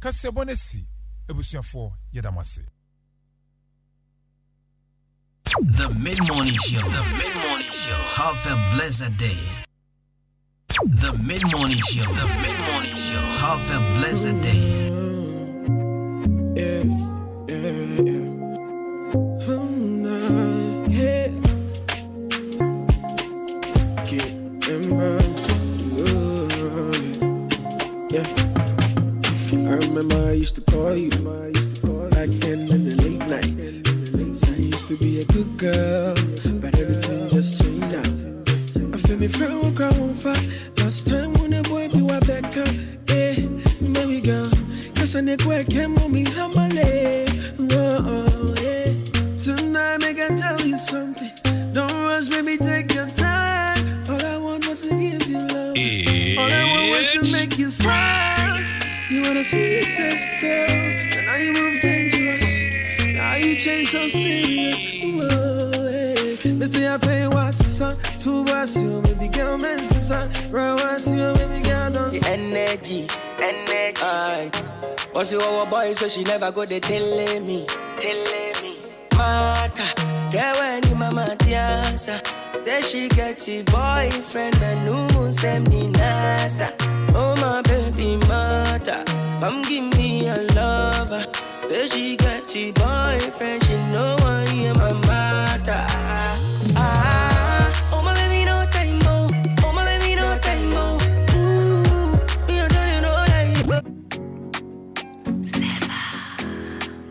Kasebonesi, Ebusian 4 Yedamase. The Mid-Morning Show. The Mid-Morning Show. Have a blessed day. The Mid-Morning Show. The Mid-Morning Show. Have a blessed day. I remember I used to call you back then in the late nights. I used to be a good girl, but everything just changed now. I feel me friend will cry on fire. Last time when the boy be wa back up, baby girl, cause I need work came on me humble. Whoa, yeah. Tonight make I tell you something. Don't rush, baby, take your time. All I want was to give you love. All I want was to make you smile. You are the sweetest girl, and now you move dangerous. Now you change so serious. Whoa, hey. Me say I feel what's the sun. Two bars you, baby girl, man, son. Right, what's you, baby girl, don't. The energy. What's your boy, so she never go there telling me. Mata, get when you mama tiasa. Say she get a boyfriend, and no send me nasa. Oh my baby mata, come give me a lover. Say she get a boyfriend, she know I am my mata. Oh my baby no time mo, oh my baby no time mo. Ooh, me I tell you no lie.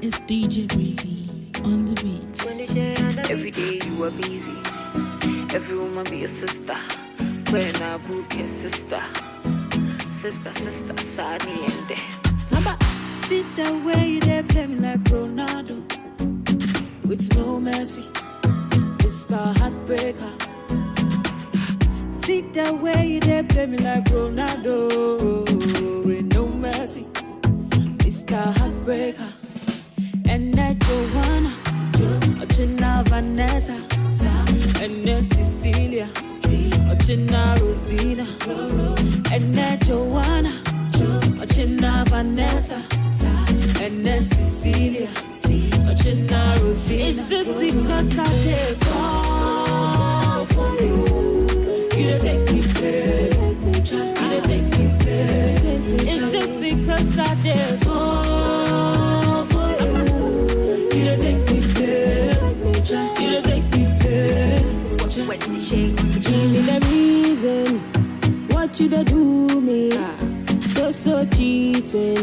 It's DJ Breezy on the beat. Every day you are busy. Every woman be a sister. When I book your sister. Sister, Sani and there. Sit that way, they play me like Ronaldo. With no mercy, Mr. Heartbreaker. Sit that way, they play me like Ronaldo. With no mercy, Mr. Heartbreaker. And I don't wanna. Ochina Vanessa, and then Cecilia, Ochina Rosina, and then Joanna, Ochina Vanessa, and then Cecilia, Ochina Rosina. Is it because I did fall for you? You don't take me there, you don't take me there. Is it because I did fall for you? You don't take me there, you don't take me there. Give me the reason, what you da do me, so cheating,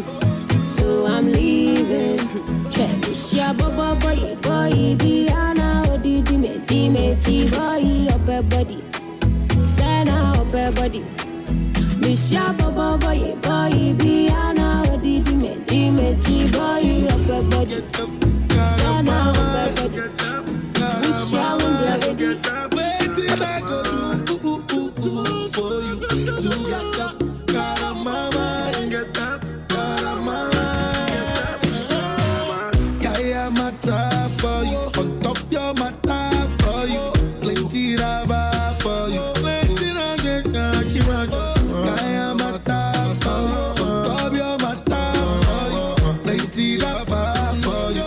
so I'm leaving. This your boy, Diana, or did you make me, boy, up a body, Sana up a body. Miss your boy, Diana, or did you make me, boy, up a body. Sana up a body. Wish I won't be Wait till I go do for you. Do get up, Karamama, get up, Karamama. Kaya mata for you, on top your mata for you. Plenty raba for you. Plenty raba Kaya mata for you, on top your mata for you. Plenty raba for you.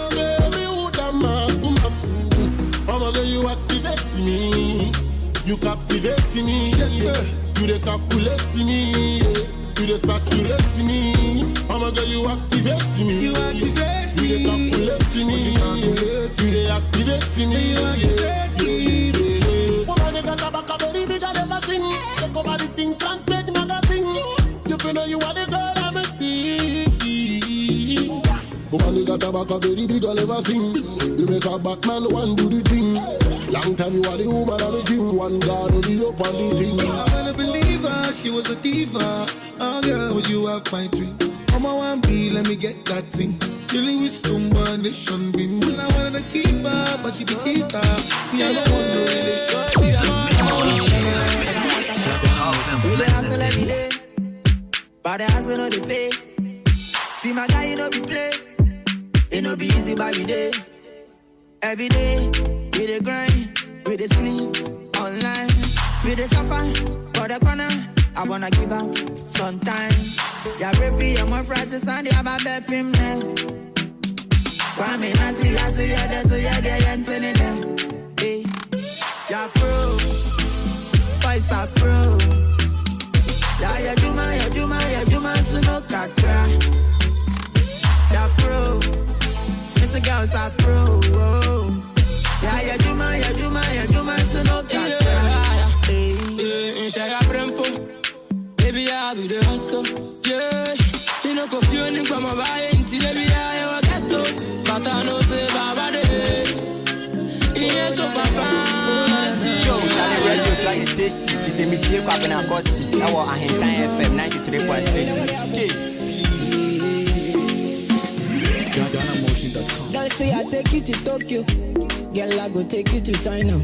You activate me, you captivate me, you recalculate me, you saturate me. I'm a girl, you activate me, you recalculate me, you reactivate me. Woman, you got a back a very big and never sing. Take over the thing, front page magazine. You know you are the girl I'm a tea. Woman, you got a back like a very big girl ever sing. You make a Batman one do the thing. Long time you are the woman of the gym. One God will be up on the thing. I wanna believe her, she was a diva. Oh girl, would you have my dream? I'm a 1B, let me get that thing. Chilling with Stumba, nation beam. When I wanted to keep her, but she be cheater. Me, I don't want no relationship. We dey hustle every day, but the hustle no dey pay. See my guy, you no be play. It no be easy, but we dey. Every day, we dey grind, we dey sleep online, we dey suffer for the corner. I wanna give up sometimes. Yeah, referee, I'm a Francis Sunday, I'm a bet him there. Kwabena Costy, yeah, that's what you're there, Anthony there. Hey, yeah, pro, boys are pro. Yeah, Adwuma, so no kakra. Yeah, pro, Mr. Girls are pro. Yeah, Adwuma, so no kakra. Hey, Shaya Brempo, baby, I be the hustle. Yeah, you know, confusing from my body until baby, I get to. But I know, say, Baba, it's your papa. Show, Charlie, radio is like a tasty. It's a meteor Kwabena Costy. Now, AHENKANFM933MHZ. Please. Girl, say I take you to Tokyo. Girl, I go take you to China.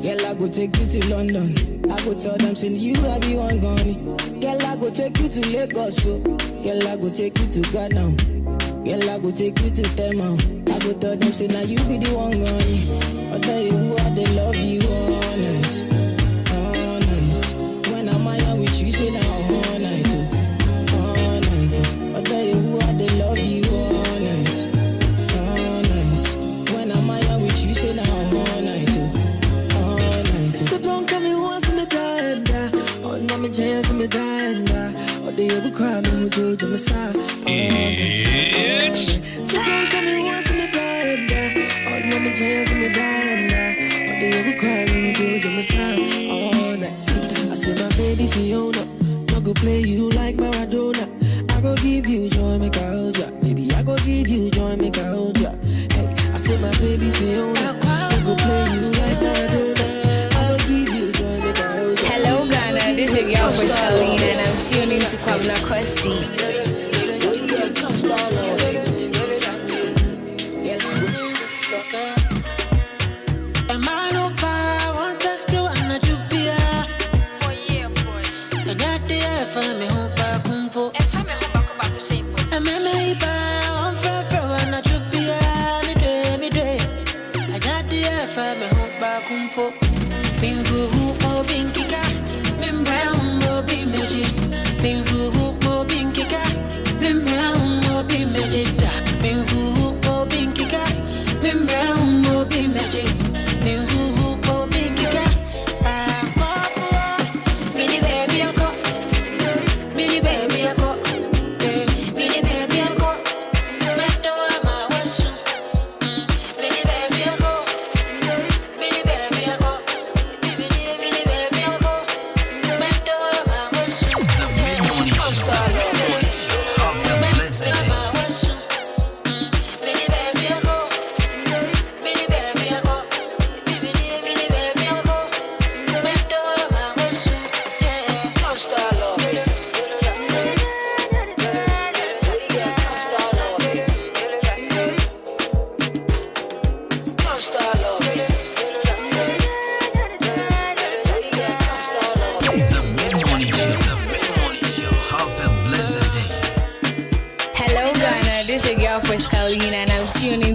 Girl, I go take you to London. I go tell them, send you, I be one gone. Girl, I go take you to Lagos. So. Girl, I go take you to Ghana. Girl, I go take you to Tema. I go tell them, say, now you be the one gone. I'll tell you who I they love you, honest. Honest. When I'm out with you, say, now all night. Honest. I'll tell you who I they love you, honest. Honest. When I'm out with you, say, now all night. So don't come in once me die, oh no me chance me die, oh they ever cry me who do to my side. So don't come in once me die, oh no me chance me die, oh they ever cry me who do to my side. Oh nice, I say my baby Fiona, no go play you like Maradona. I go give you joy, make I hold ya. Baby I go give you joy, make I hold ya. Hey, I say my baby Fiona, no go play you like Maradona. Hello Ghana, this is your girl for Celine and I'm tuning to Kwabena Costy. A man of power, one text you and a jupia. Oh yeah, boy. And that day I find me home back kumpo. And find me home back to same point. And me ba, one friend and a jupia. Me day. And that day I find me home back kumpo. Bingu o binkika, brown o bimeji. Bingu o binkika, brown o bimeji. Bingu o binkika, brown o bimeji. Bingu o binkika, mini baby ako, mini baby ako, mini baby ako. Meto ama wasu, mini baby ako, mini baby ako.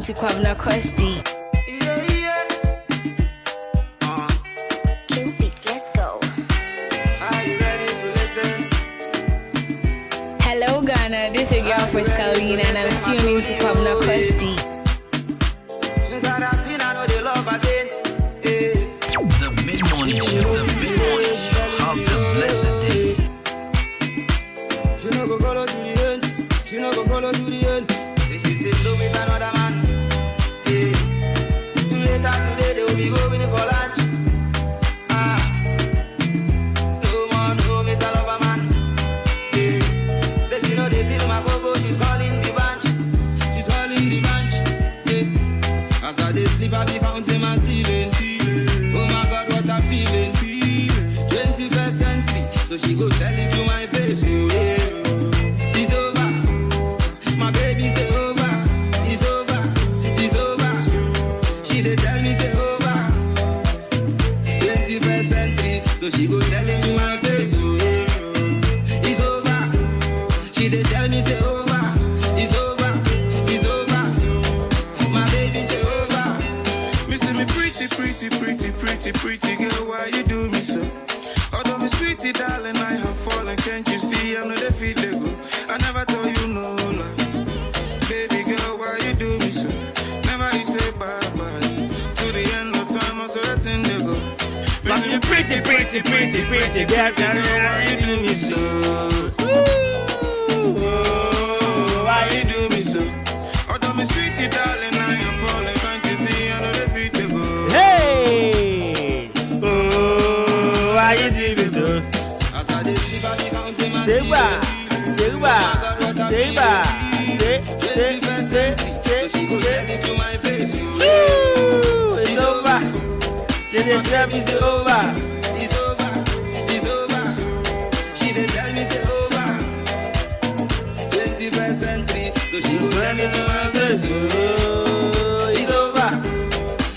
To Kwabena Costy. Let's go. Are you ready to listen? Hello Ghana, this is your girl for Celine and I'm tuning to Kwabena Costy. Inside I feel I know they love again. The mid-morning show, have a blessed day. She no go follow to the end. She no go follow to the end. She said love with another man. Later today they will be going for lunch. No more, no Mr. Lover man. Say she know they feel my go. She's calling the bunch. She's calling the bunch. As I dey sleep, I be counting my ceilings. Oh my God, what I'm feeling. 21st century, so she go tell it to my face. Oh yeah, it's over. My baby say over. It's over. It's over. She dey tell me say over. 21st century, so she go tell it to my face. Oh yeah, it's over. She dey tell me say over. It's over. It's over. My baby say over. Me say me pretty girl, why you do me so? Although me sweetie darling, I have fallen. Can't you see I'm not a feel good? I never told you no lie. Baby girl, why you do me so? Never you say bye bye. To the end of time, I saw that thing they go. But you pretty girl, why you do me so? Oh, why you do me so? Although me sweetie darling, I am falling. Can't you see I'm not a feel good? Hey! Oh, why you do me so? As I dey sleep, I be counting my Say ceilings. She go tell it to my face. It's over. They tell me it's over. It's over. It's over. She dey tell me say over. 21st century, so she go tell it to my face. It's over.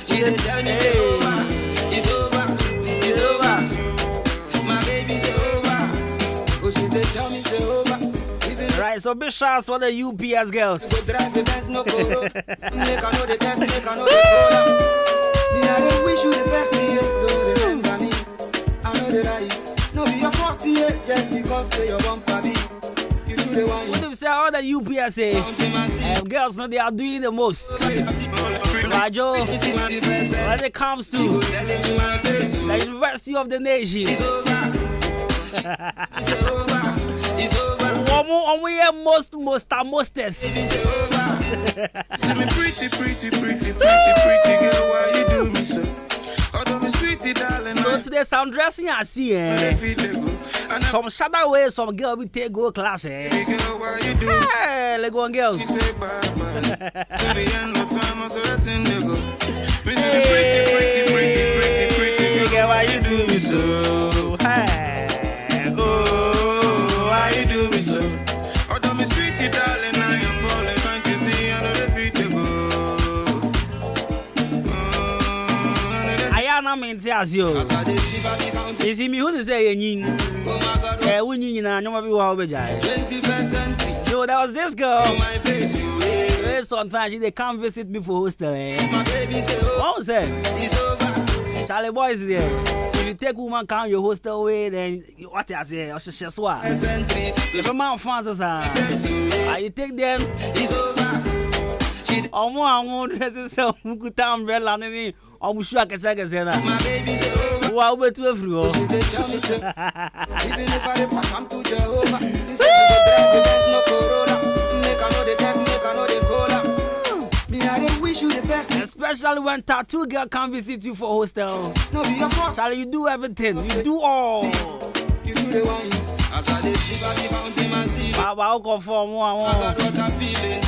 She dey tell me say over. It's over. It's over. My baby say over. Oh, she dey tell me say over. Right, so big shouts for the UPS girls. Drive the best, no coro. Make I know the best, make I know the coro. Me, I don't wish you the best, me, don't remember me. I know the right. No, be your 48 just because say your bumper me. You do the one. What do you say? All the UPS say? Girls know they are doing the most. Rajo, when it comes to the University of the Nation. Mostest. So today some dressing I see some shadow way some girl we take go class Hey, let's go on girls. Hey, why you do me so? Hey, oh, why you do me so? Darling, I am falling. Can't you see I'm not a fit to go? I am not meant to ask you. You see me who to say you So that was this girl. Sometimes they come visit me for hostel. What was that? Charlie boys there. If you take woman count your hostel away, then what I say, I should just what. If a man fans you take them. I won't dress yourself. Good umbrella. I'm sure I can say that. Wow, but to every even if I come to Jehovah, this is the best, no corona. Make I know the best, make I know the cola. Me, I don't wish you the best. Especially when tattoo girl come visit you for hostel. No, be your fault. Charlie, you do everything. You do all. You do the one. As I did sleep, I be counting my ceiling. I'll go for more. I got what I'm feeling.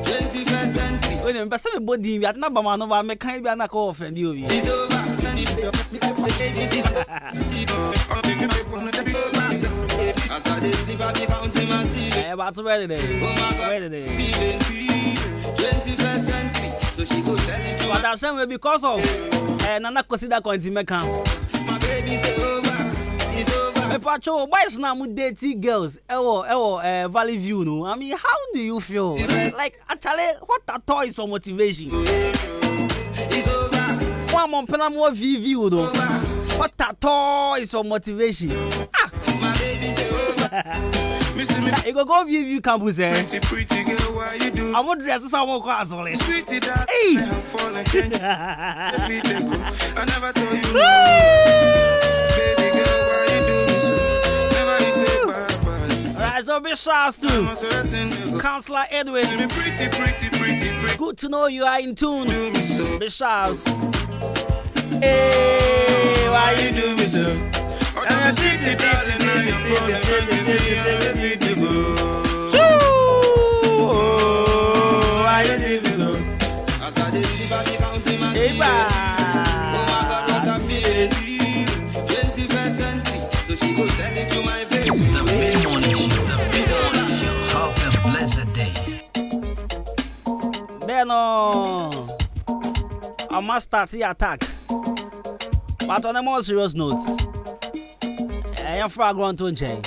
21st century. Wait a minute, but some body, we are not by man over. Me can't be not offend you. It's over. As I did sleep, I be counting my ceiling. About to ready day. 21st century, so she go tell it to me. But I say because of Nana consider continue make am. My baby say over, it's over. Me patrol, boys now mu date girls. Valley View no. I mean, how do you feel? Like actually, what a toy for motivation. It's over. One more pen more VV no. What a toy for motivation. Ah. My baby say over. You go view campus pretty girl, why you do? I want dress someone cause only. Sweetie that I have fallen. I never told you baby girl, why you do me so? Never you say bye bye. Alright, so big shouts to Counselor Edwin. Pretty. Good to know you are in tune. Big shouts. Hey, why you do me so? I'm sweetie darling, I am falling. Can't you see I'm ready to go? Why you do me so? As I did Everybody counting my tears. Oh my God, what a feeling. 21st century, so she go tell it to my face. The mid-morning show, have a blessed day. Then I must start the attack. But on a more serious note, I am fragrant to enjoy.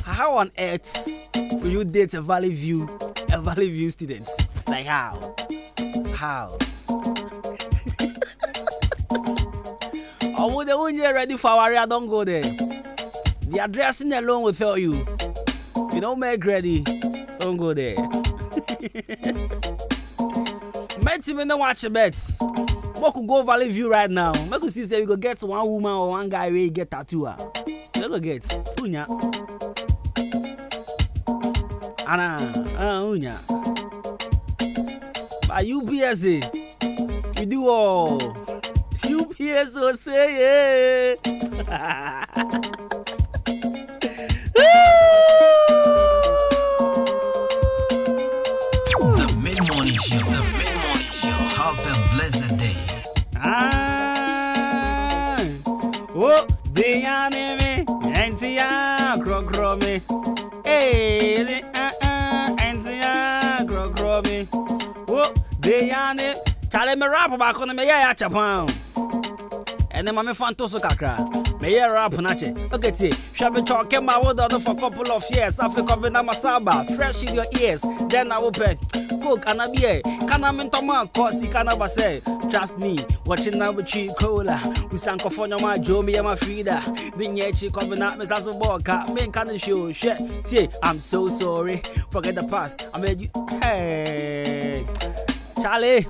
How on earth will you date a Valley View student? Like how? How? Oh, when you're ready for our area, don't go there. The addressing alone will tell you. You don't make ready, don't go there. Bet him in the watch a bet. What could go Valley View right now? Make you see say we go get one woman or one guy where you get tattoo. We go get Unya. Anna, Unya. But UPS, you do all. UPS will say yeah. The mid-morning show, have a blessed day. Oh, the enemy, Antia, Grogrome. Hey, the Antia, Grogrome. Oh, the enemy, Charlie me rap back on the Maya Chapon. And then Mamma Fantoso Kakra. May I rap nache. Okay, see, shall be talking my word for a couple of years. After Kwabena Masaba, fresh in your ears. Then I will pay. Cook and a beer. Can I mean Toma Costy Canaba say? Trust me, watching now with tree cola. We sang for my Joe, me and my Frida. Then yet she coming up as a boca. Men can't show shit. See, I'm so sorry. Forget the past. I made you. Hey, Charlie.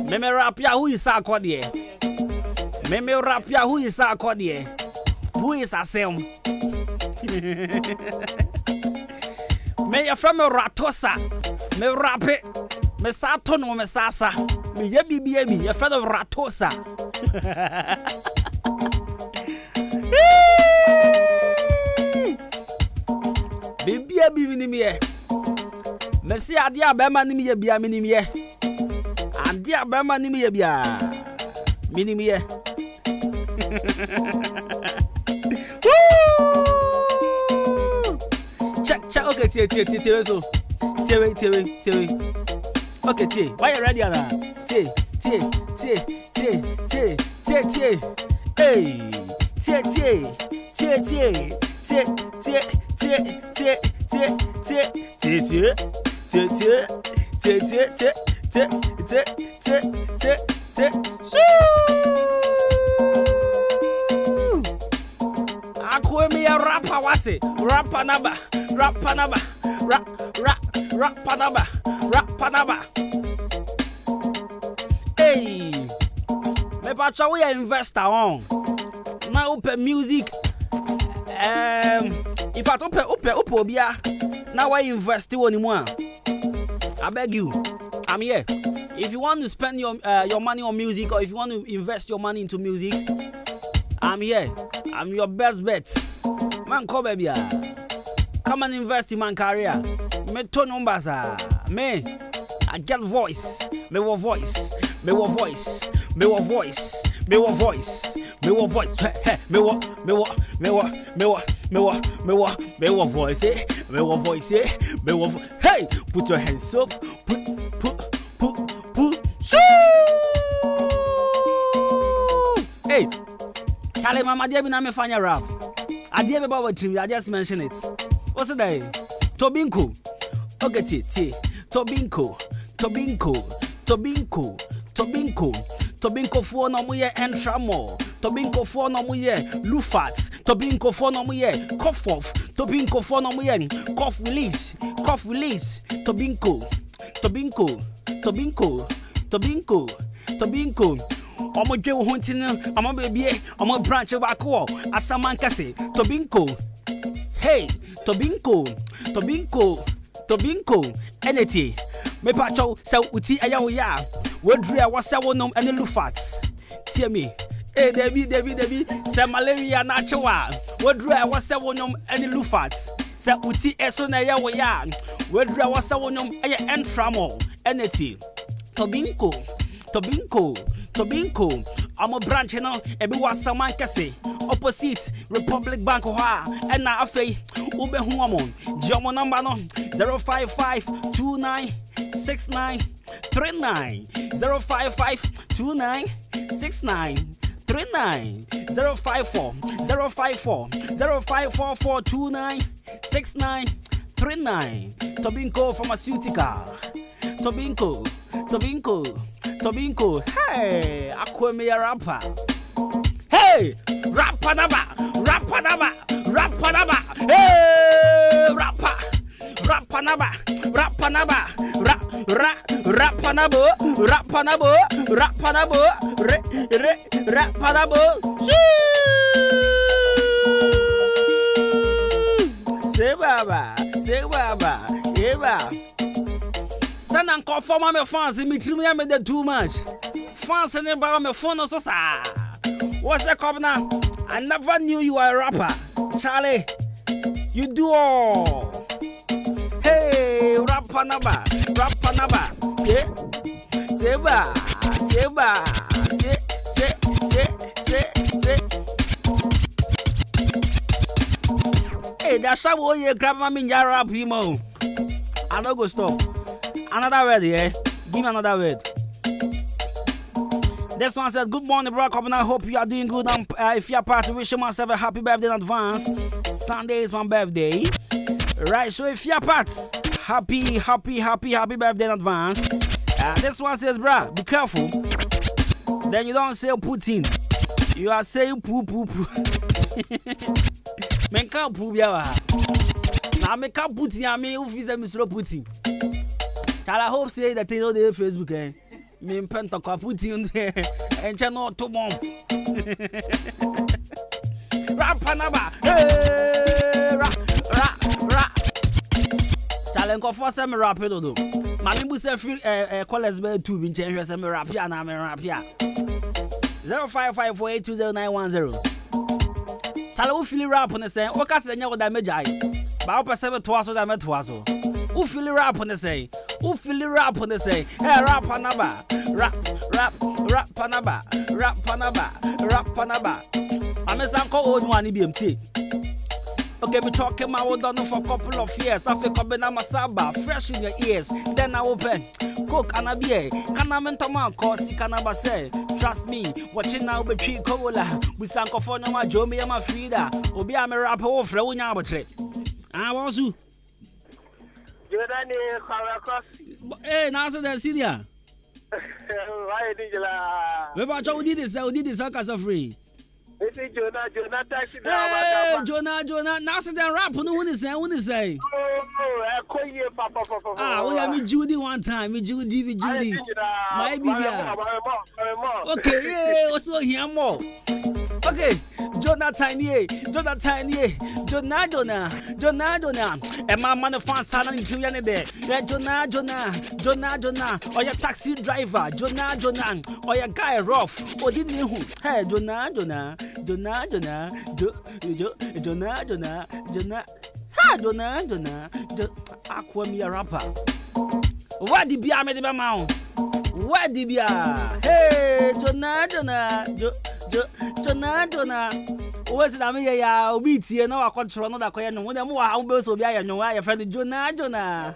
Meme rap ya who is a quadie. Meme rap ya who is a quadie. Who is a same? Me ya from a ratosa. Me rap it. Me saton o me sasa. Me ye bibi ya from a ratosa. Bibi ya bibi ni me. Me si adia bema ni me ye bia ni me. Adia bema ni me ye bia. Mini me. Check, okay, tie, so. Tie. Okay, tie. Why you ready, Anna? Tie. Hey, me a rapper, what's it? Rappanaba. Hey, me pacha we investor on. Now open music. If I open obia, now I invest you anymore. I beg you, I'm here. If you want to spend your money on music, or if you want to invest your money into music, I'm here. I'm your best bet. Man, come baby. Come and invest in my career. Me two numbers. Me, I get voice. Me wa voice. Me wa voice. Me wa voice. Me wa voice. Me wa voice. Me wa voice. Me wa voice. Me wa. Hey, put your hands up. Put. Hey. Charlie, mama, dear, na me fanya rap. I dear about trim, I just mention it. What's the day? Tobinko. Okay, T. Tobinko for no more and tramo. Tobinko for no more lufats. Tobinko for no more cough off. Tobinko for no more cough release. Tobinko. Omo dwe hunting, omo baby, omo branch of aqua, asaman kase, Tobinko. Hey, Tobinko, eneti. Me pacho, so uti ayaw ya. Wodria wasa wonom any lufats. Tia me. Hey, Debbie, se malaria nachawa. Wodria wasa wonom any lufats. Se uti eso na yaw ya. Wodria wasa wonom aya entramo, eneti. Tobinco. I'm a branch, every was some man can say. Opposite Republic Bank, and now I say, Ube Huamon, Jomo number 055296939 055296939 054 Tobinco Pharmaceutical. Tobinco. Hey, Aquame rapper. Hey, Rapanaba. Hey, Rapanaba. Rapanabo. Say baba. Eva. Send and call for my fans in me made too much. Fans and about my phone so sad. What's the Kwabena? I never knew you were a rapper. Charlie, you do all. Hey, Rapanaba. Yeah. Seba. Say. Hey, that's how you grab my rap, Himo. I don't go stop. Another word, yeah? Give me another word. This one said, good morning, bro. I hope you are doing good. If you are part of wishing myself a happy birthday in advance. Sunday is my birthday. Right, so if you are part, happy birthday in advance. This one says, bro, be careful. Then you don't say Putin. You are saying poo. Men can't poo, yeah. Now, I can't put in me who is a Mr. Putin. Shall I hope say that they know the Facebook, eh? Me and Pentacle Putin and channel to mom. Rapanaba. Rap. Shall I go for some rapid? Mammy was a free callers bell to be changed some rapia and I'm a rapia. 0554820910. Shall I feel rap on the same? What can I say? What damage I? But I said twice or I met twice. Who feel rap on the say? Hey, Rapanaba. I'm a uncle old one BMT. Okay, we talking about done for a couple of years. I feel Kwabena Masaba, fresh in your ears. Then I open. Cook and a beer. Can I mental Costy Canaba say? Trust me, watching now be tree cola. We sank for no my Jomi and my Frida. Obi am a rapper over Unyabatre. I was you. Hey, now the senior. Why did you laugh? We about to did this free. Jonah taxi. Hey, Jonah, now the rap on the say. Oh, I call you Papa. Ah, we have Judy one time. Judy. My baby. Okay, yeah, also here more. Okay, Jonah Tiny. Jonah. And my man of fans are in there. Jonah. Or your taxi driver, Jonah. Or your guy rough. Or didn't you? Hey, Jonah. Aquamia rapper. What did be I made the mount? What did be I? Hey, Jonah. What's it? I mean, yeah, we see no control, no, that can know more how most of you know. I friend Jonah.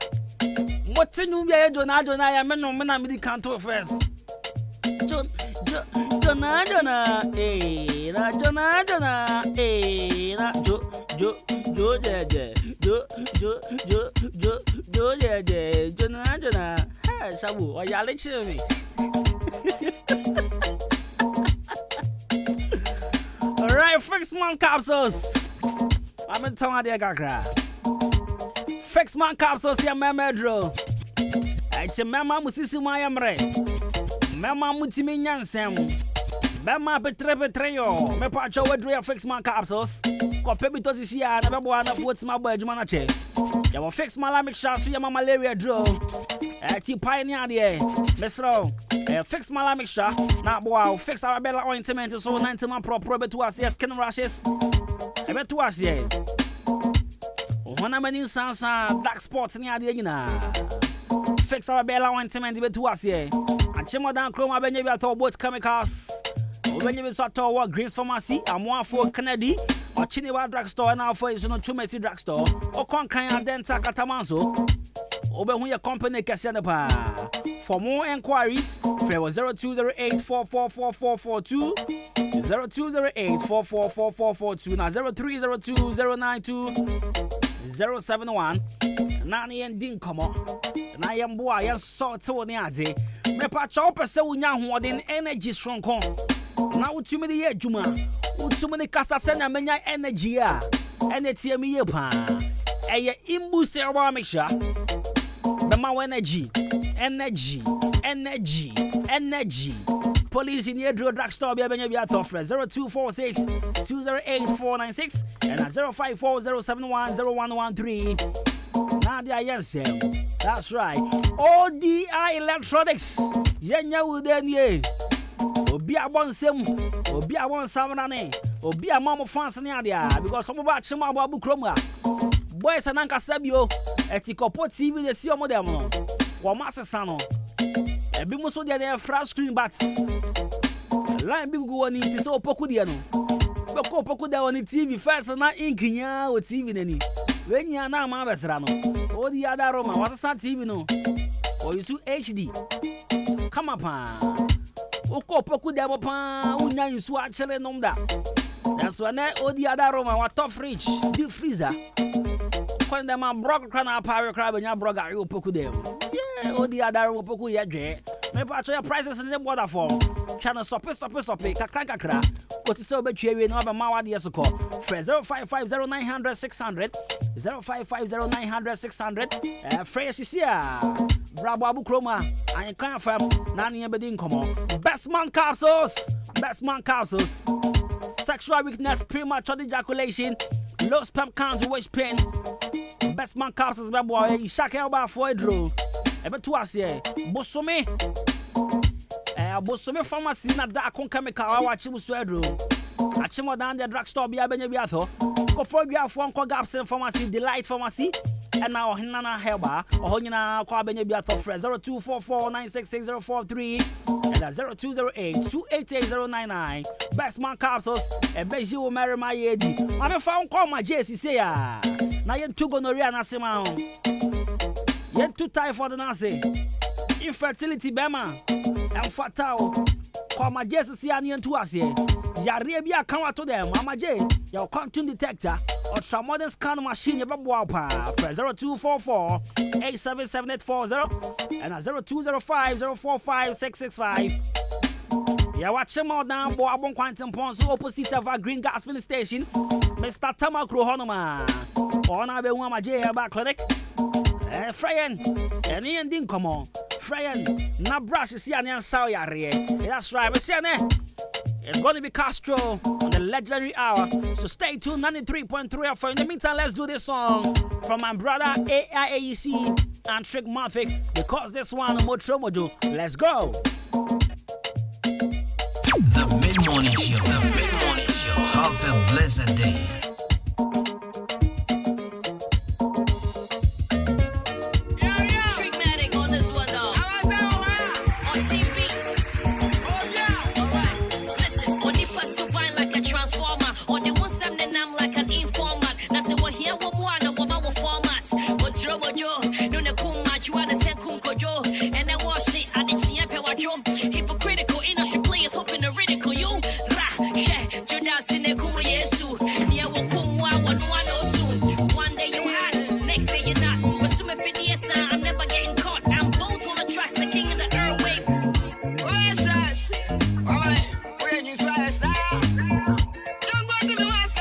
What's in you, Jonah? I am no man, I'm the canto first. Jonah, eh, Jonah, eh, Jonah, hey, Shabu, or y'all lecture me. Alright, fix man capsules. I'm in town there, Gakra. Fix man capsules, yeah, Mamma. It's a mamma, Musisi, my amre. Mamma Mutimi Yansam. Mamma Betreo. Me pacho wedre fix man capsules. Kopebi to this year, never one of what's my boy Jumanache. You will fix my lamic shots for your malaria draw. Tea pioneer there. Mesro. Fix my lamic shot. Now, boy, fix our bella ointment so 90 man probe to us, yes, skin rashes. I bet to us, yeah. When I'm in Sansa, black spots in the idea. Fix our bella ointment be to us here. And Chimodan Chroma Benjamin at all both chemicals. Benjamin Sato what Greens Pharmacy, and one for Kennedy, or Chiniwa Drugstore, and now for is no Chumesi Drugstore, or Concran and Denta Catamanso. Over when your company Cassianapa. For more enquiries, phone 0208 444442, 0208 444442, now 0302 092 071. Nani and Din come on. And I am boy, I saw Tony Ade. Me patch up a so young in energy strong con. Now too many year Juma. Too many Casa Sena Menya energy. And it's a me pa. A imbu serva mixture. The my energy. Police in your drugstore be a offer 0246 208 496 and 0540710113. Nadia Jensen. That's right. ODI Electronics. Yenya Udenie. Obia Bonsem. Obia Bonsamanane. Obia Mama France Nadia. Because some of our Chima Babu Chroma. Boys and Anka Sabio. Etikopo TV the Sio Modemo. Wamasa Sano. Ebimuso de flash screen bats. Line big go on it so Pokudiano. Boko Pokuda on the TV first or not inkinya or TV any. When you are now Mabasrano. All the other Roma was a TV no. Or you see HD. Come up. Oko Pokuda Papa, Una you swatch and nomda. That's when all the other Roma were tough rich, deep freezer. When them a broke crana power crab and your brother you poku them. Yeah, all the other poku ya dre. Maybe I your prices in the waterfall. Channel soppy, kakra. What is so bet you know about Mawa de Soko? 0550900600 0550900600 Fresh is here. Bravo Abu Chroma. I can't find Nani Abedin come on. Best man capsules. Sexual weakness, premature ejaculation, low sperm count, waist pain. Best man capsules, my boy. Shaka about for a draw. Ever to us here. Bosome pharmacy na da kon chemical I watch you swedro. Achimo down the drugstore be abenya biato. Go for biafo nko Gapsen pharmacy, Delight pharmacy. And now Hinana Helba or Honina Kwabena biato 0244966043 and 0208288099. Best man capsules and Beji will marry my Yedi. I found call my JC say ya. Now you two gonorrhea nasima. You too tight for the Nasi. Infertility Bema and Fatal. Call my JC and to us here. Yarabia come to them, Mama J, your quantum detector. Ultra modern scan machine, your Babwapa, 0244 87740 and 0205 045 665. You watch them all down, Boabon Quantum Ponzo, opposite of our green gas filling station, Mr. Tamakro Honoma, or now be Mama J about clinic. Friend, and Ian Din come on, friend, na brush is here and Sao Yari. That's right, but see, it's going to be Castro on the legendary hour. So stay tuned, 93.3 FM. In the meantime, let's do this song from my brother AIAEC and Trick Mafik, because this one Motro Mojo. Let's go. The Mid-Morning Show. Have a blessed day. Hypocritical industry players hoping to ridicule you. Ra, yeah, Judas in the Kumu Yesu. Yeah, we'll come one soon. One day you hot, next day you're not. Assuming 50 years, I'm never getting caught. I'm both on the tracks, the king of the airwave. Oh, yes, alright, when you swear, don't go to the west,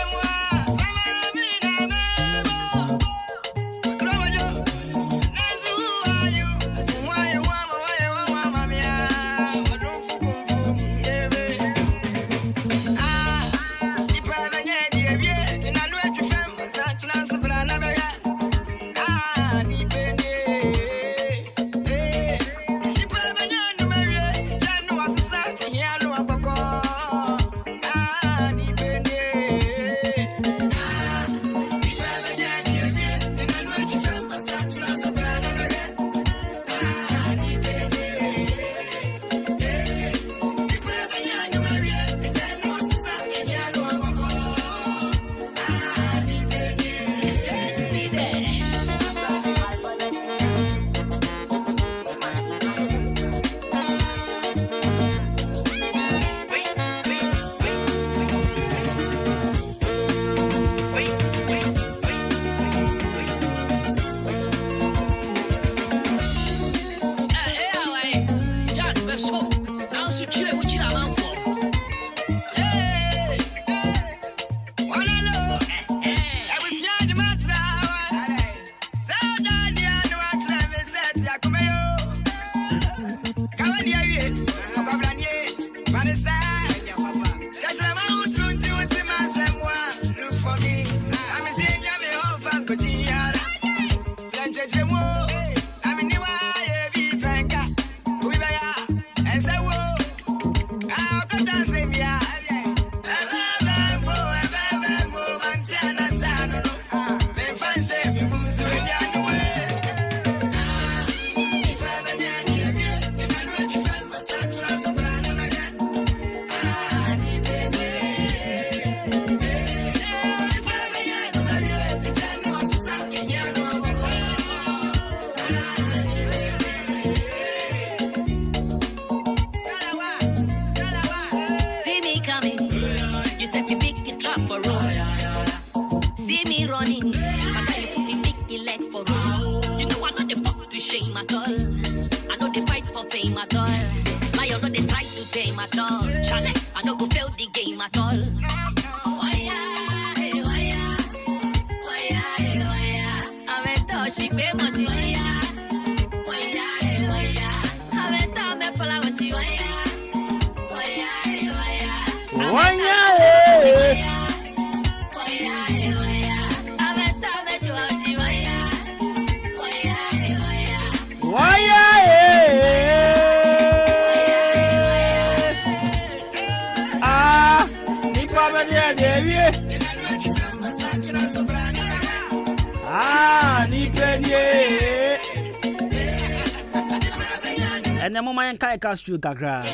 And the moment I cast you, Kakra,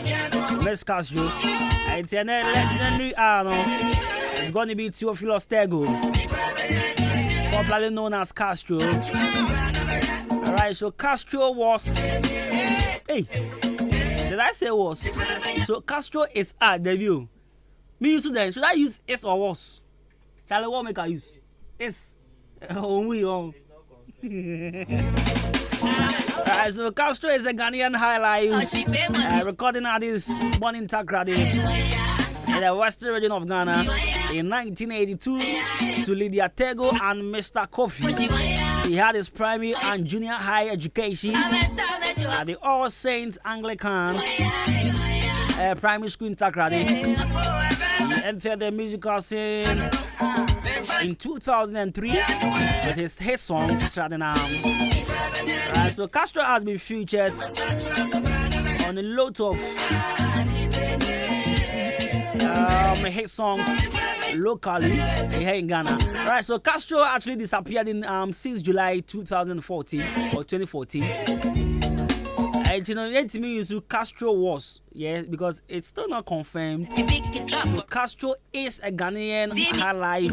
let's cast you. It's an legendary Arno. It's going to be Theophilus Tego, popularly known as Castro. Alright, so Castro was. Hey, did I say was? So Castro is at debut. Me use then. Should I use S or was? Charlie, what make I use? S. Oh, we on. Alright, so Castro is a Ghanaian highlife recording artist born in Takrady in the western region of Ghana in 1982 to Lydia Tego and Mr. Kofi. He had his primary and junior high education at the All Saints Anglican primary school in Takrady. He entered the musical scene in 2003 with his hit song Stradinam. Right, so Castro has been featured on a lot of hit songs locally here in Ghana. Right, so Castro actually disappeared in 6 July 2014 or 2014. You know, let me use Castro was, yeah, because it's still not confirmed. So Castro is a Ghanaian high life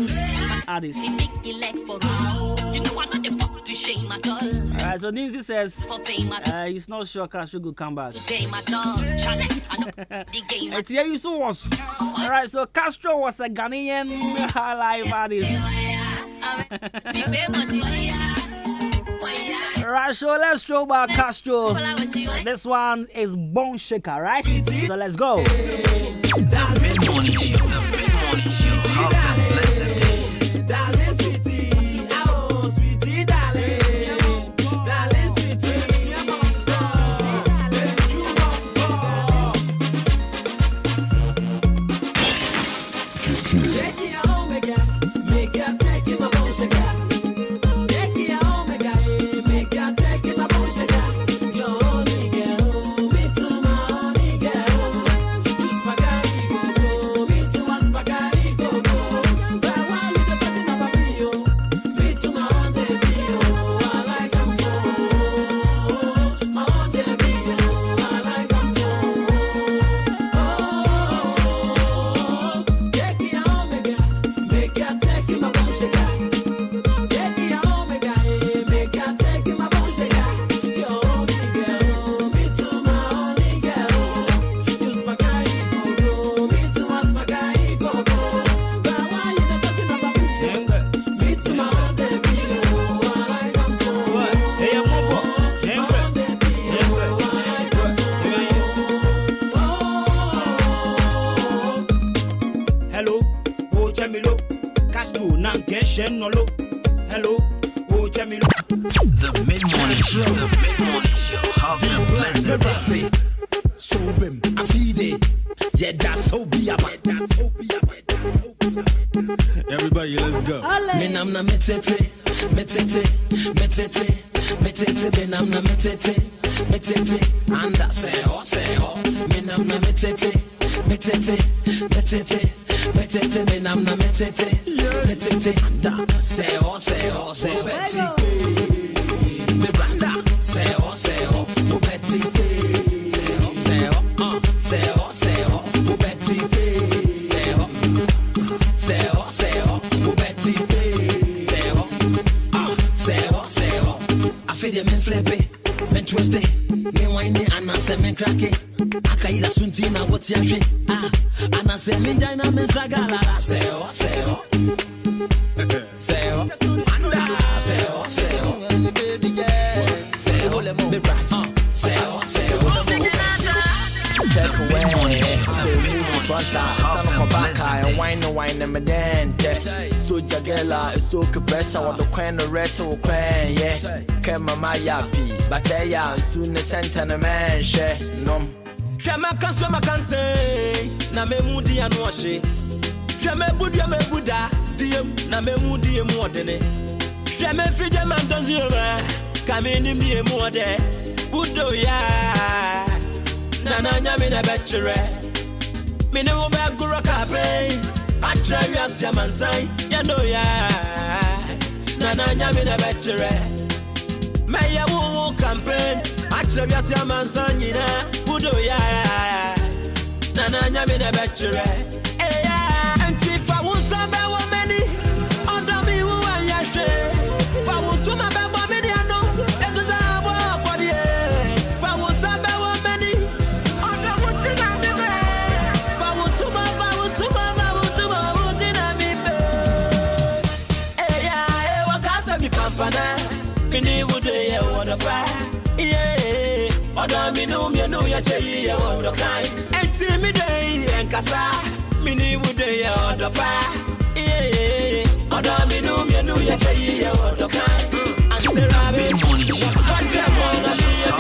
artist. Alright, so Nimsy says he's not sure Castro could come back. It's here you saw was. Alright, so Castro was a Ghanaian high life artist. Alright, so let's throw back Castro. This one is Bone Shaker, right? So let's go. The mid-morning show, have a blessed day. The mid-morning show, have a blessed day. So I feed it. Yeah, that's so be about. Everybody, let's go. Menam na metete, benam na metete, anda seho. Menam na metete, benam na metete, anda seho. Betty, me banda seho, Betty, seho, Betty, I feel the men flip it, men twist it, men whine it, and I say men crack it. I can't suntina what's your shit. And I say men dina men sagala. Seo, anda, seo, baby girl, seo, me brass, seo. Take away, say move front side, stand up back high, and wine and me dance. So jagela, it's so pressure, what the queen the rest of queen, yeah. Came my yappy, but I am soon a change man, share, no. Shama can say, na me moody and wash it. Shama Buddha, dear, na me moody and more than it. Shama Fidja man does you, come in me more there. Buddha, yeah. Nana nyamina betchere Mine wo be gura kape Atra wias jamansai Ya no ya Nana nyamina betchere Meya wo campaign Atra wias jamansai Nina Budo ya Nana nyamina betchere Eya Antifa wunsambe wo meni Onda mi wu anyashe Fa wutuma bebo mini ano Etuza abo kwadie Fa wunsambe wo meni Mini would ya want to buy, yeah. Oda me no ya chey ya want to kind. Enti me day and kasa. Mini would ya want to buy, yeah. Oda me no ya chey ya want to kind. And say rabbit, what you want to be a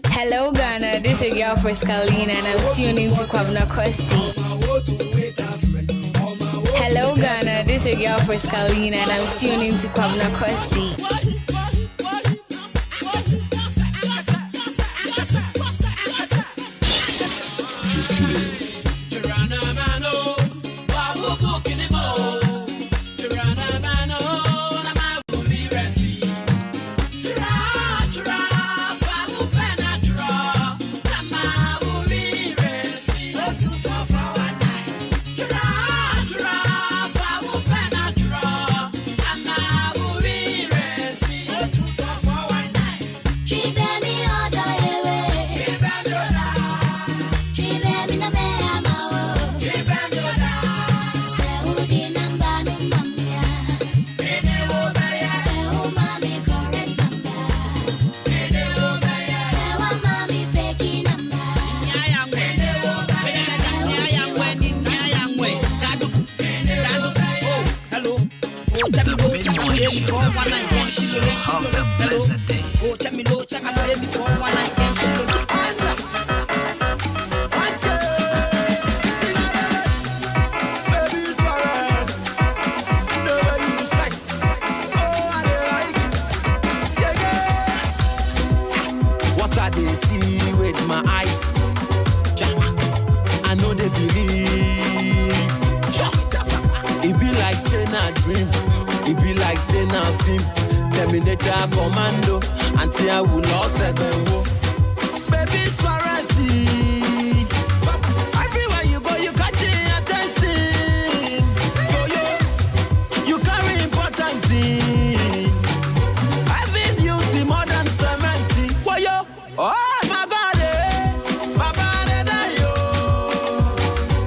Hello Ghana, this is your girl Kalina and I'm tuning to Kwabena Costy. Hello Ghana, this is your girl Kalina and I'm tuning to Kwabena Costy. Have a blessed day. Oh, check me low, check my baby before one night and she look. What I they see with my eyes, I know they believe. It be like saying a dream, it be like saying a film. Terminator commando, until I will not set them go. Baby Swarazzi, everywhere you go, you catch attention. Yo, you carry important thing. Having beauty more than 70. Why yo? Oh my God, my body that yo.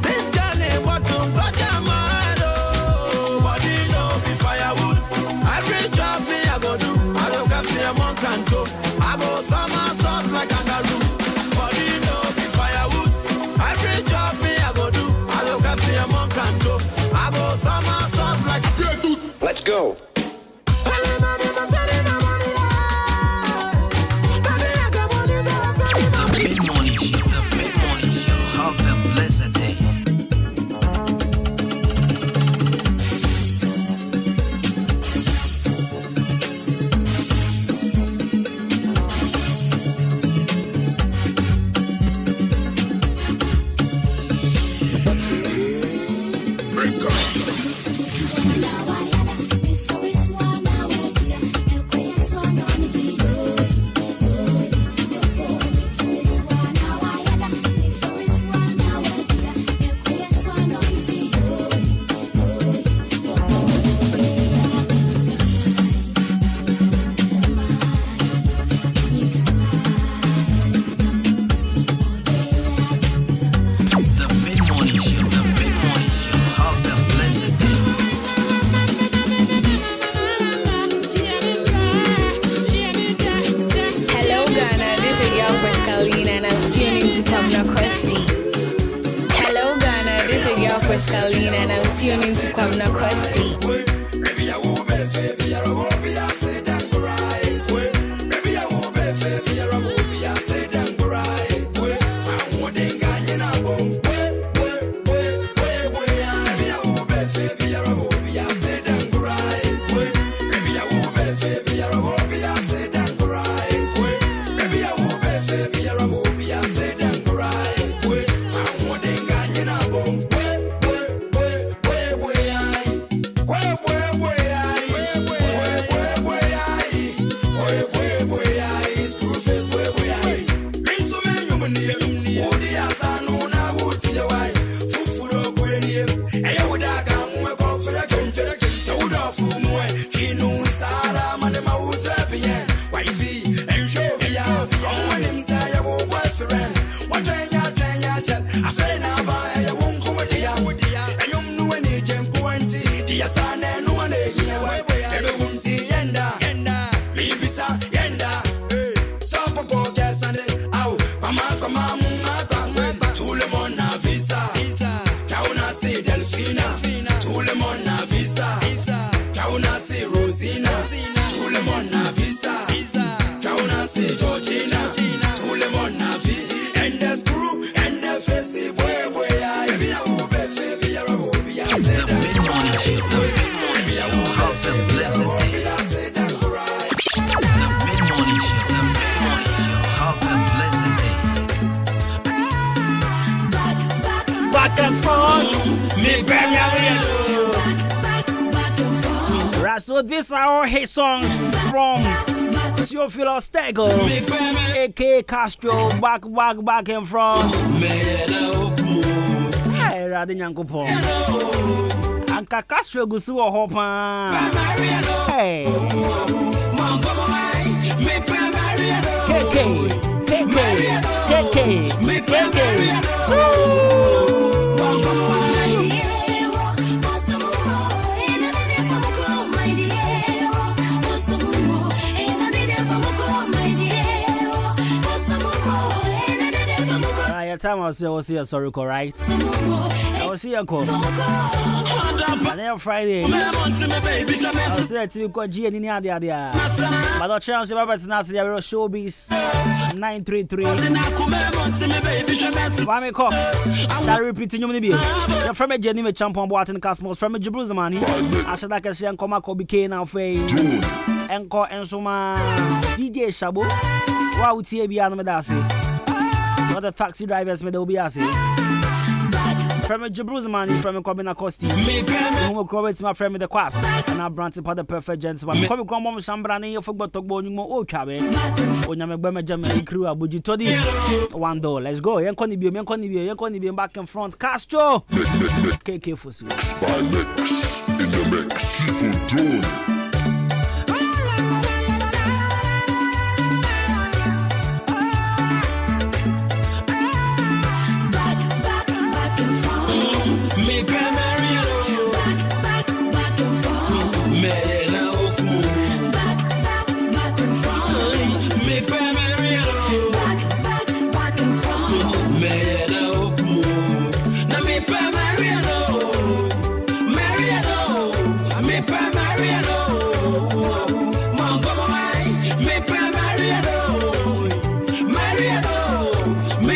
This girl ain't what to touch your mind, oh. Body no be firewood. Every job me I go do. I don't care if I'm on canto. I go somersault like kangaroo. Body no be firewood. Every job me I go do. I don't care if I'm on canto. I go somersault like a Let's go. The Big Morning Show. Have a blessed day. Kalina and I'm tuning to Kwabena Costy. back and front. Right, so these are all hit songs from Theophilo Stego, aka Castro, back and front. Hey, Radin Yankupon. Anka Castro Gusu or Hopa. Hey. KK. Time I was here, sorry, right? I was here, and then Friday, I said to you, G and the idea. But the chance of Robert's Nasi Showbiz 933. Why call? That repeating you, maybe. You're from a Jenny champion, what in Cosmos from a Jerusalem. I said, like I say, and come up, became now fame. Encore and so my DJ Shabu. Why would he be on Medasi? What the taxi drivers may be asking. From a Jerusalem, from a Kwabena Costy. Who will correct my friend with the quaps. And I brand upon the perfect gentleman. Come on, Shambrani, your football talk bone, more cabe. When I'm a Burma German crew, Abuji Toddy. $1. Let's go. Yankonibia, back and front. Castro. KK for you. In the mix, keep on doing.